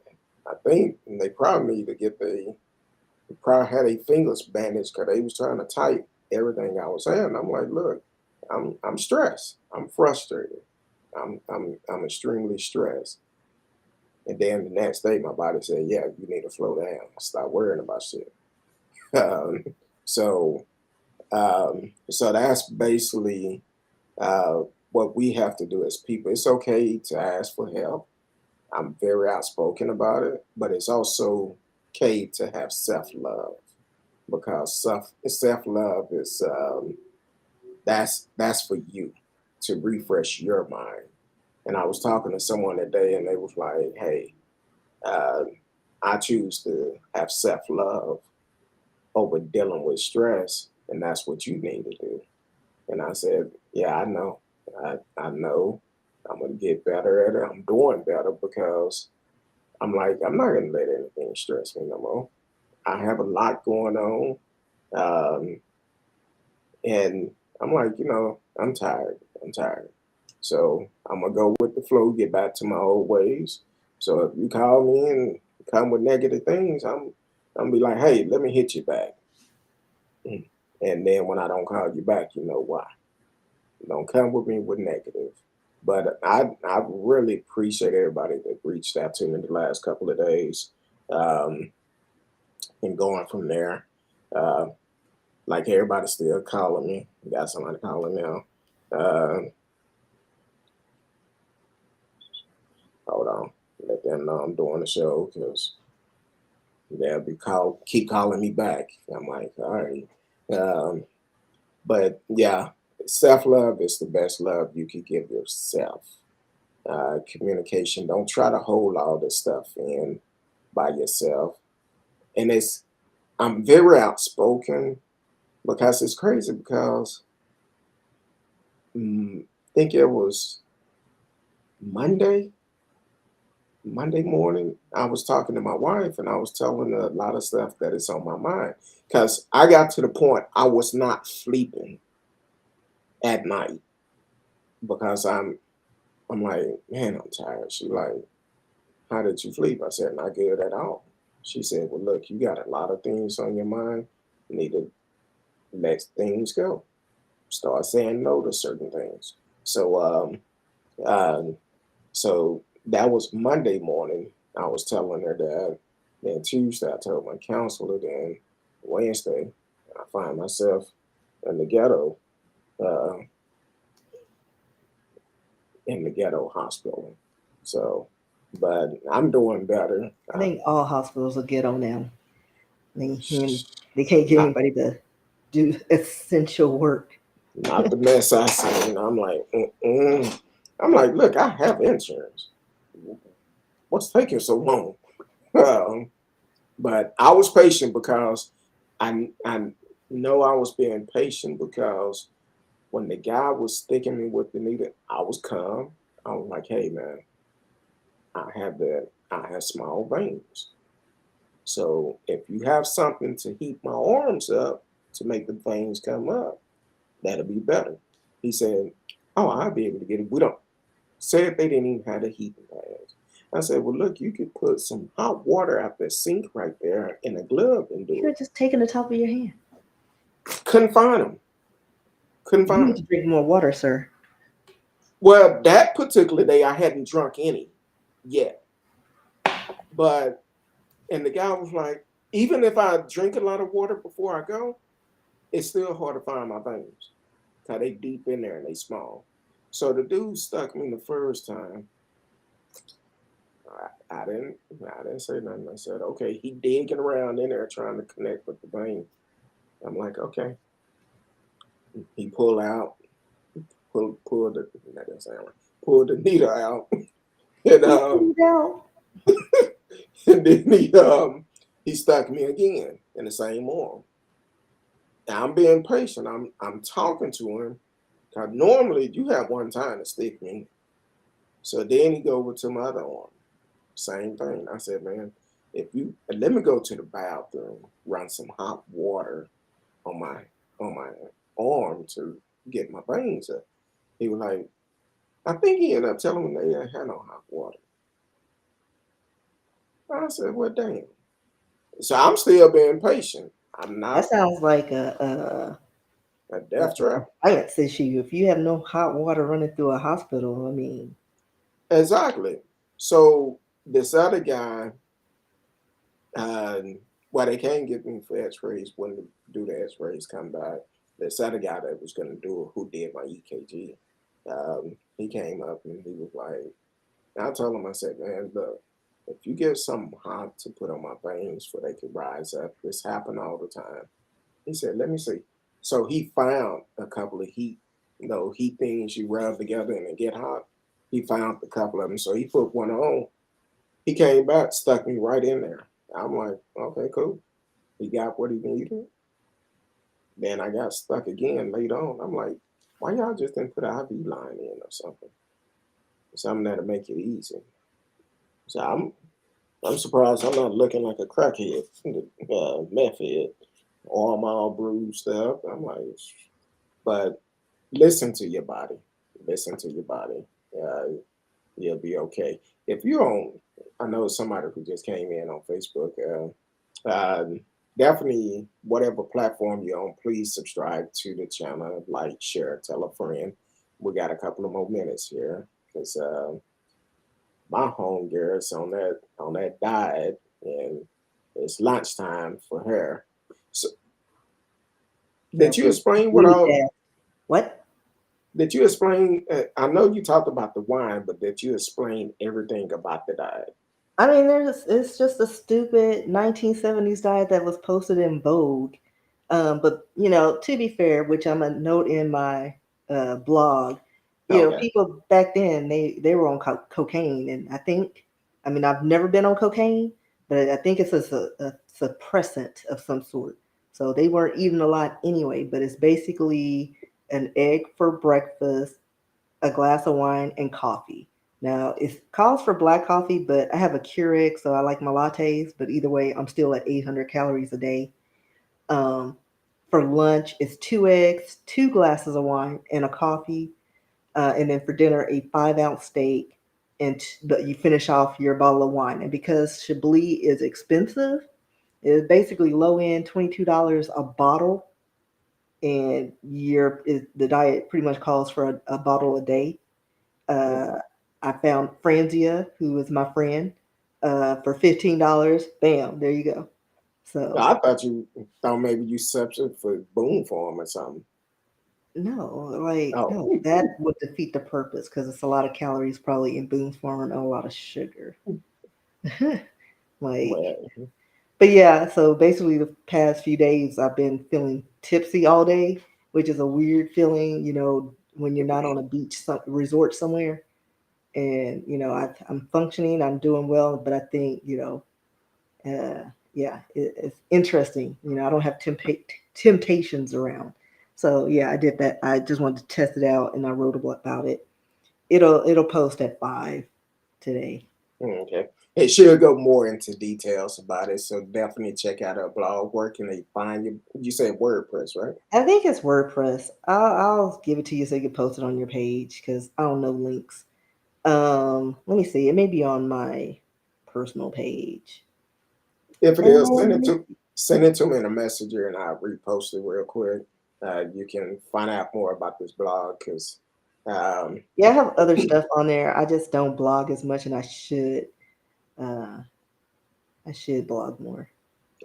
I think they probably need to they probably had their fingers bandaged because they was trying to type everything I was saying. I'm like, look, I'm stressed. I'm frustrated. I'm extremely stressed. And then the next day, my body said, "Yeah, you need to slow down. Stop worrying about shit." Um, so, so that's basically what we have to do as people. It's okay to ask for help. I'm very outspoken about it, but it's also okay to have self love, because self love is that's for you to refresh your mind. And I was talking to someone today, and they was like, "Hey, uh, I choose to have self love over dealing with stress, and that's what you need to do." And I said, "Yeah, I know. I know. I'm gonna get better at it. I'm doing better because I'm like, I'm not gonna let anything stress me no more. I have a lot going on, um, and I'm like, I'm tired. I'm tired. So I'm gonna go with the flow, get back to my old ways. So if you call me and come with negative things, I'm be like, hey, let me hit you back. And then when I don't call you back, you know why. Don't come with me with negative. But I really appreciate everybody that reached out to me the last couple of days, um, and going from there. Uh, like everybody's still calling me. Got somebody calling now. Uh, Hold on, let them know I'm doing the show because they'll keep calling me back. I'm like, all right. Um, but yeah, self love is the best love you can give yourself. Communication. Don't try to hold all this stuff in by yourself. And I'm very outspoken because it's crazy because I think it was Monday. Monday morning, I was talking to my wife and I was telling her a lot of stuff that is on my mind. Because I got to the point I was not sleeping at night because I'm like, man, I'm tired. She like, how did you sleep? I said, not good at all. She said, well, look, you got a lot of things on your mind. You need to let things go. Start saying no to certain things. So um, so that was Monday morning. I was telling her that. Then Tuesday, I told my counselor. Then Wednesday, I find myself in the ghetto, uh, hospital. So, but I'm doing better. I think all hospitals will get on now. They can't get Not anybody to do essential work. not the mess I seen. I'm like, mm-mm. I'm like, look, I have insurance. What's taking so long? Um, but I was patient because I know I was being patient because when the guy was sticking me with the needle, I was calm. I was like, hey man, I have small veins. So if you have something to heat my arms up to make the veins come up, that'll be better. He said, oh, I'll be able to get it. We don't. Said they didn't even have the heating pads. I said, well, look, you could put some hot water out the sink right there in a glove and You do could it. have just taken the top of your hand. Couldn't find them. Couldn't You find need them. to drink more water, sir. Well, that particular day, I hadn't drunk any yet. But, and the guy was like, even if I drink a lot of water before I go, it's still hard to find my veins. Cause they deep in there and they small. So the dude stuck me the first time. I didn't say nothing. I said, okay, he digging around in there trying to connect with the vein. I'm like, okay. He pull the that doesn't sound right. Pull the needle out. And No. and then he stuck me again in the same arm. Now I'm being patient. I'm talking to him. Cause normally you have one time to stick me. So then he go over to my other arm. Same thing. I said, man, if you let me go to the bathroom, run some hot water on my arm to get my veins up. He was like, I think he ended up telling me they didn't have no hot water. I said, well, damn. So I'm still being patient. I'm That not sounds like a a death trap. science issue. If you have no hot water running through a hospital, I mean, Exactly. So this other guy, well, they can't get me for X-rays when to do the X-rays come back. This other guy that was going to do it, who did my EKG, he came up and he was like, I told him, I said, man, look, if you get something hot to put on my veins for they could rise up, this happen all the time. He said, let me see. So he found a couple of heat things you rub together and they get hot. He found a couple of them. So he put one on. He came back, stuck me right in there. I'm like, okay, cool. He got what he needed. Then I got stuck again later on. I'm like, why y'all just didn't put an IV line in or something? Something that'll make it easy. So I'm surprised I'm not looking like a crackhead, meth head, arm all bruised up. I'm like, but listen to your body. Listen to your body. Uh, you'll be okay. If you don't, I know somebody who just came in on Facebook. Uh, definitely, whatever platform you're on, please subscribe to the channel, like, share, tell a friend. We got a couple of more minutes here because my home girl's on that diet, and it's lunchtime for her. So, no, did you we explain what agree with all? that. What? Did you explain? I know you talked about the wine, but did you explain everything about the diet? I mean, it's just a stupid 1970s diet that was posted in Vogue. But to be fair, which I'm a note in my blog, Okay. people back then they were on cocaine, and I mean, I've never been on cocaine, but I think it's a suppressant of some sort. So they weren't eating a lot anyway. But it's basically an egg for breakfast, a glass of wine, and coffee. Now, it calls for black coffee, but I have a Keurig, so I like my lattes. But either way, I'm still at 800 calories a day. Um, for lunch, it's two eggs, two glasses of wine, and a coffee. And then for dinner, a 5-ounce steak, and but you finish off your bottle of wine. And because Chablis is expensive, it's basically low end, $22 a bottle, and the diet pretty much calls for a bottle a day. Mm. Uh, I found Franzia, who is my friend, for $15. Bam, there you go. So I thought you thought maybe you substitute for Boom Farm or something. no, like Oh, no, that would defeat the purpose because it's a lot of calories probably in Boone's Farm and a lot of sugar. Like, well, but yeah, so basically the past few days I've been feeling tipsy all day, which is a weird feeling, when you're not on a beach resort somewhere. And I'm functioning, I'm doing well, but I think yeah, it's interesting. I don't have temptations around. So yeah, I did that. I just wanted to test it out, and I wrote about it. It'll post at 5 today. okay. Hey, she'll go more into details about it, so definitely check out her blog. Where can they find you? You said WordPress, right? I think it's WordPress. I'll give it to you so you can post it on your page because I don't know links. Let me see. It may be on my personal page. If it is, Um, send it to me in a messenger, and I'll repost it real quick. You can find out more about this blog because um, yeah, I have other stuff on there. I just don't blog as much, and I should. Uh, I should blog more.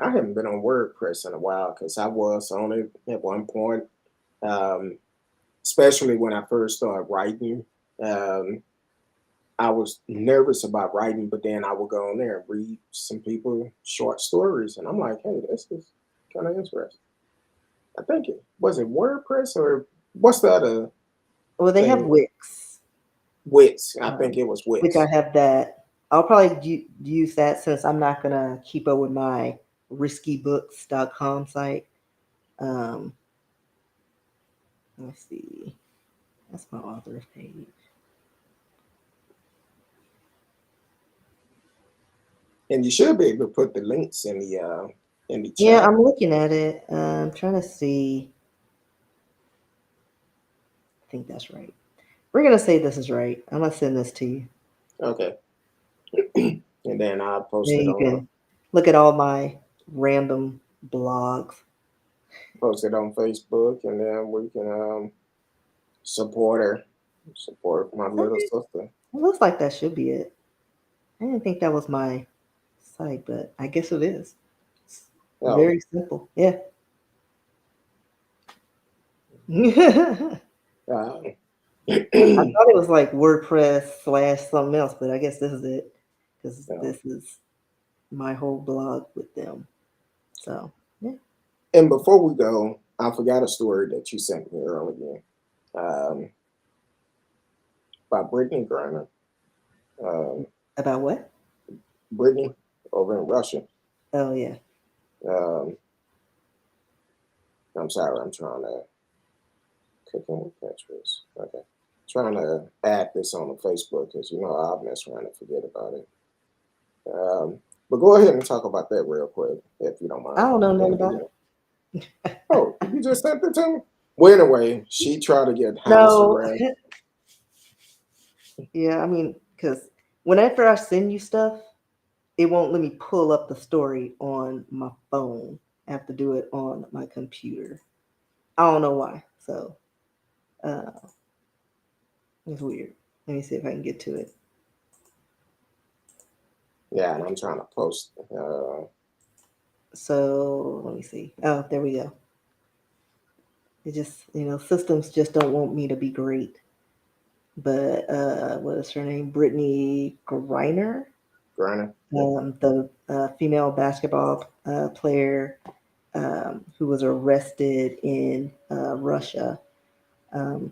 I haven't been on WordPress in a while because I was on it at one point, um, especially when I first started writing. Um, I was nervous about writing, but then I would go on there and read some people short stories, and I'm like, hey, this is kind of interesting. I think it was it WordPress or what's the other Well, they have thing? Wix, Wits. I think um, it was which I Wits. have that. I'll probably use that since I'm not gonna keep up with my riskybooks.com site. Um, let's see. That's my author's page. And you should be able to put the links in the Yeah, chat. I'm looking at it. I'm trying to see. I think that's right. We're gonna say this is right. I'm gonna send this to you. Okay. And then I'll post Then it you on can look at all my random blogs. Facebook, and then we can support her, support my little Okay. sister. It looks like that should be it. I didn't think that was my site, but I guess it is. It's Oh, very simple. Yeah. I uh, thought it was like WordPress slash something else, but I guess this is it because yeah. this is my whole blog with them. So, yeah. And before we go, I forgot a story that you sent me earlier um, by Brittany Griner. Um, About what? Brittany over in Russia. Oh, yeah. Um, I'm sorry, I'm trying to cooking with Pinterest. Okay. Trying to add this on the Facebook because you know I'll mess around and forget about it. But go ahead and talk about that real quick if you don't I mind. don't know nothing And about then, it. oh, you just sent it to me? Well, anyway, she tried to get house No. arrest. Yeah, I mean, because whenever I send you stuff, it won't let me pull up the story on my phone. I have to do it on my computer. I don't know why. So uh, it's weird. Let me see if I can get to it. Yeah, and I'm trying to post. So let me see. Oh, there we go. It just, systems just don't want me to be great. But what is her name? Brittany Griner, Griner. Yeah. the female basketball player who was arrested in Russia. Um,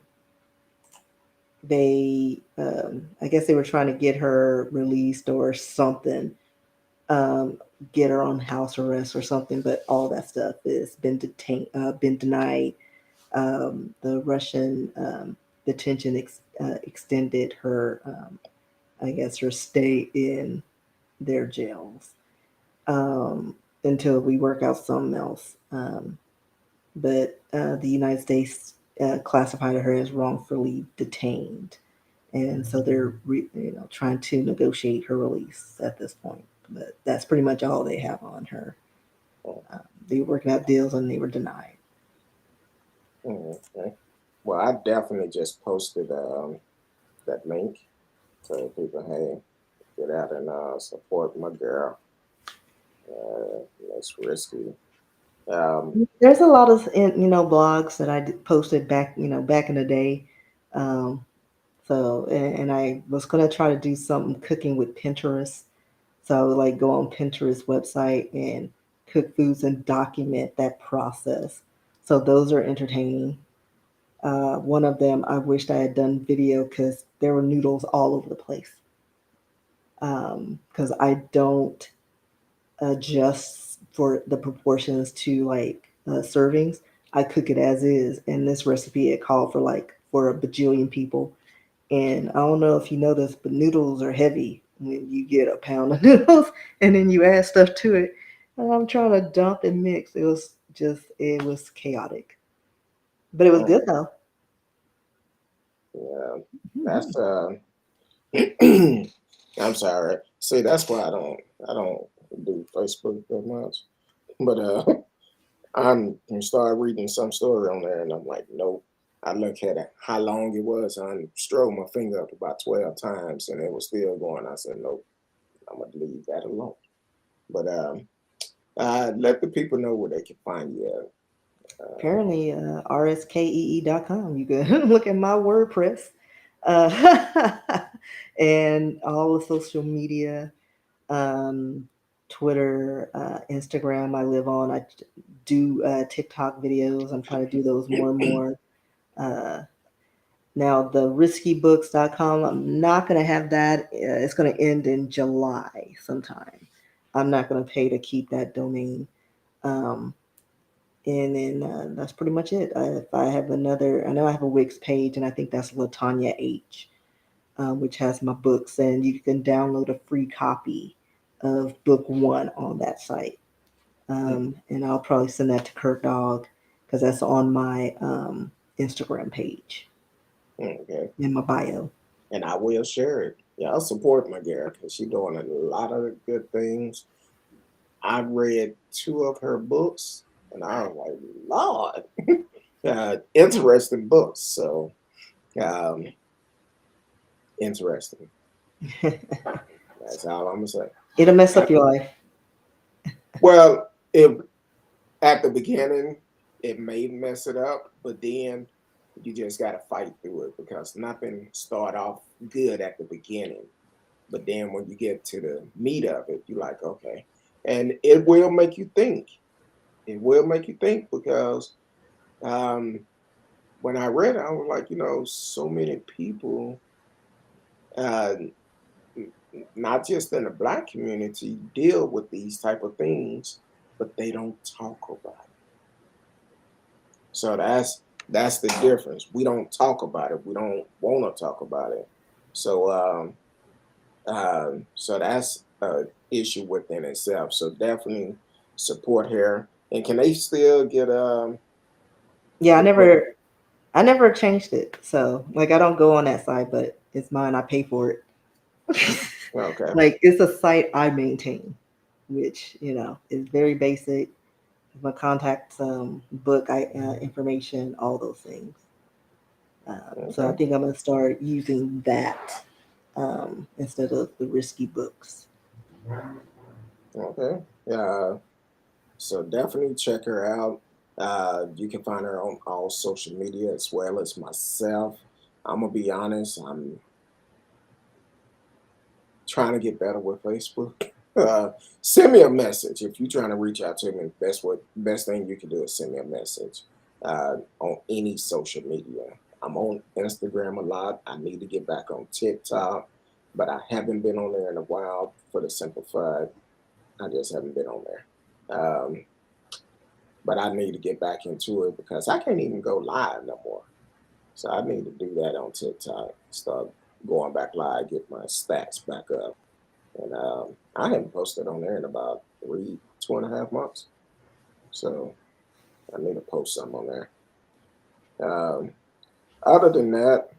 I guess they were trying to get her released or something, um, get her on house arrest or something. But all that stuff has been denied. The Russian detention extended her, I guess, her stay in their jails until we work out something else. But the United States classified her as wrongfully detained, and so they're trying to negotiate her release at this point. But that's pretty much all they have on her. They were working out deals and they were denied. Okay. Well, I definitely just posted that link so people, hey, get out and support my girl. That's risky. Um, There's a lot of blogs that posted back back in the day. Um, so and I was gonna try to do something cooking with Pinterest. So I would like go on Pinterest website and cook foods and document that process. So those are entertaining. One of them I wished I had done video because there were noodles all over the place. Because I don't adjust for the proportions to like servings. I cook it as is. And this recipe it called for like for a bajillion people. And I don't know if you know this, but noodles are heavy when you get a pound of noodles and then you add stuff to it. And I'm trying to dump and mix. It was chaotic. But it was good mm, though. yeah, that's Mhm. I'm sorry. See, that's why I don't do Facebook that much. But I'm start reading some story on there, and I'm like, nope. I look at it, how long it was. I strode my finger up about 12 times, and it was still going. I said, nope, I'm gonna leave that alone. But let the people know where they can find you at. Apparently, rskee.com. You can look at my WordPress uh, and all the social media, um, Twitter, Instagram. I live on. I do TikTok videos. I'm trying to do those more and more. Uh, Now, the riskybooks.com, I'm not going to have that. It's going to end in July sometime. I'm not going to pay to keep that domain. Um, and then that's pretty much it. If I have another, I know I have a Wix page, and I think that's Latanya H, which has my books, and you can download a free copy of book one on that site. And I'll probably send that to CurtDog because that's on my Instagram page Okay. in my bio. And I will share it. Yeah, I'll support my girl because she's doing a lot of good things. I read two of her books, and I was like, Lord, interesting books. So, um, interesting. That's all I'm gonna say. It'll mess Uh, up your life. Well, it at the beginning it may mess it up, but then you just gotta fight through it because nothing start off good at the beginning. But then when you get to the meat of it, you're like, okay. And it will make you think. It will make you think because um, when I read it, I was like, so many people, uh, not just in the Black community, deal with these type of things, but they don't talk about it. So that's the difference. We don't talk about it. We don't want to talk about it. So so that's an issue within itself. So definitely support her. And can they still get Yeah, I the book? never I never changed it. So like I don't go on that site, but it's mine. I pay for it. Okay, Like it's a site I maintain, which is very basic. My contact book information, all those things. So I okay, think I'm gonna start using that instead of the risky books. okay. Yeah. So definitely check her out. You can find her on all social media as well as myself. I'm gonna be honest. I'm trying to get better with Facebook. Send me a message if you're trying to reach out to me. Best thing you can do is send me a message on any social media. I'm on Instagram a lot. I need to get back on TikTok, but I haven't been on there in a while for the simple fact I just haven't been on there. But I need to get back into it because I can't even go live no more. So I need to do that on TikTok. Start going back live, get my stats back up. And I haven't posted on there in about 2.5 months. So I need to post some on there. Um, Other than that,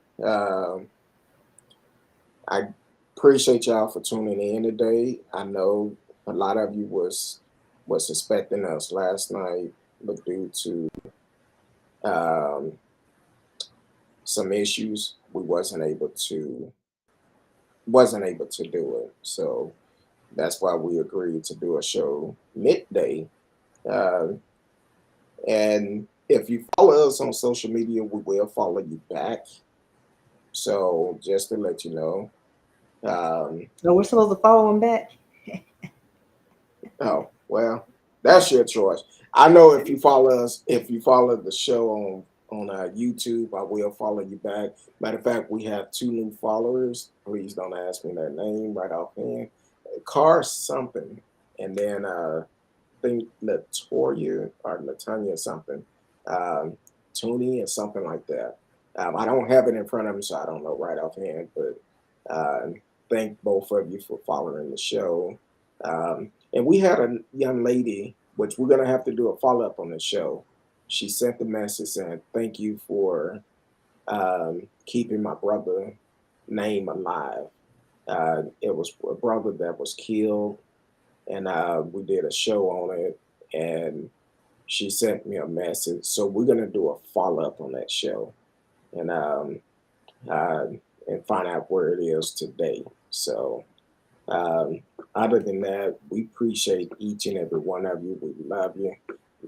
I appreciate y'all for tuning in today. I know a lot of you was expecting us last night, but due to um, some issues, we wasn't able to do it. So that's why we agreed to do a show midday. Uh, and if you follow us on social media, we will follow you back. So just to let you know. So we're supposed to follow them back. Oh well, that's your choice. I know if you follow the show on YouTube, I will follow you back. Matter of fact, we have two new followers. Please don't ask me their name right offhand. Car something, and then think Latoya or Latanya something, um, Tony or something like that. I don't have it in front of me, so I don't know right offhand. But thank both of you for following the show. And we had a young lady, which we're gonna have to do a follow up on the show. She sent the message saying, "Thank you for keeping my brother name alive." It was a brother that was killed, and we did a show on it, and she sent me a message. So we're gonna do a follow up on that show, and uh, and find out where it is today. So um, other than that, we appreciate each and every one of you. We love you.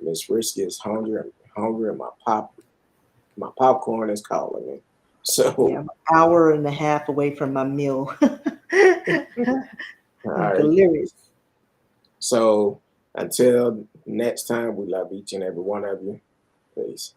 Miss Risky is hungry, and my popcorn is calling me. Yeah, So I'm an hour and a half away from my meal. all I'm right. delirious. So until next time, we love each and every one of you. Peace.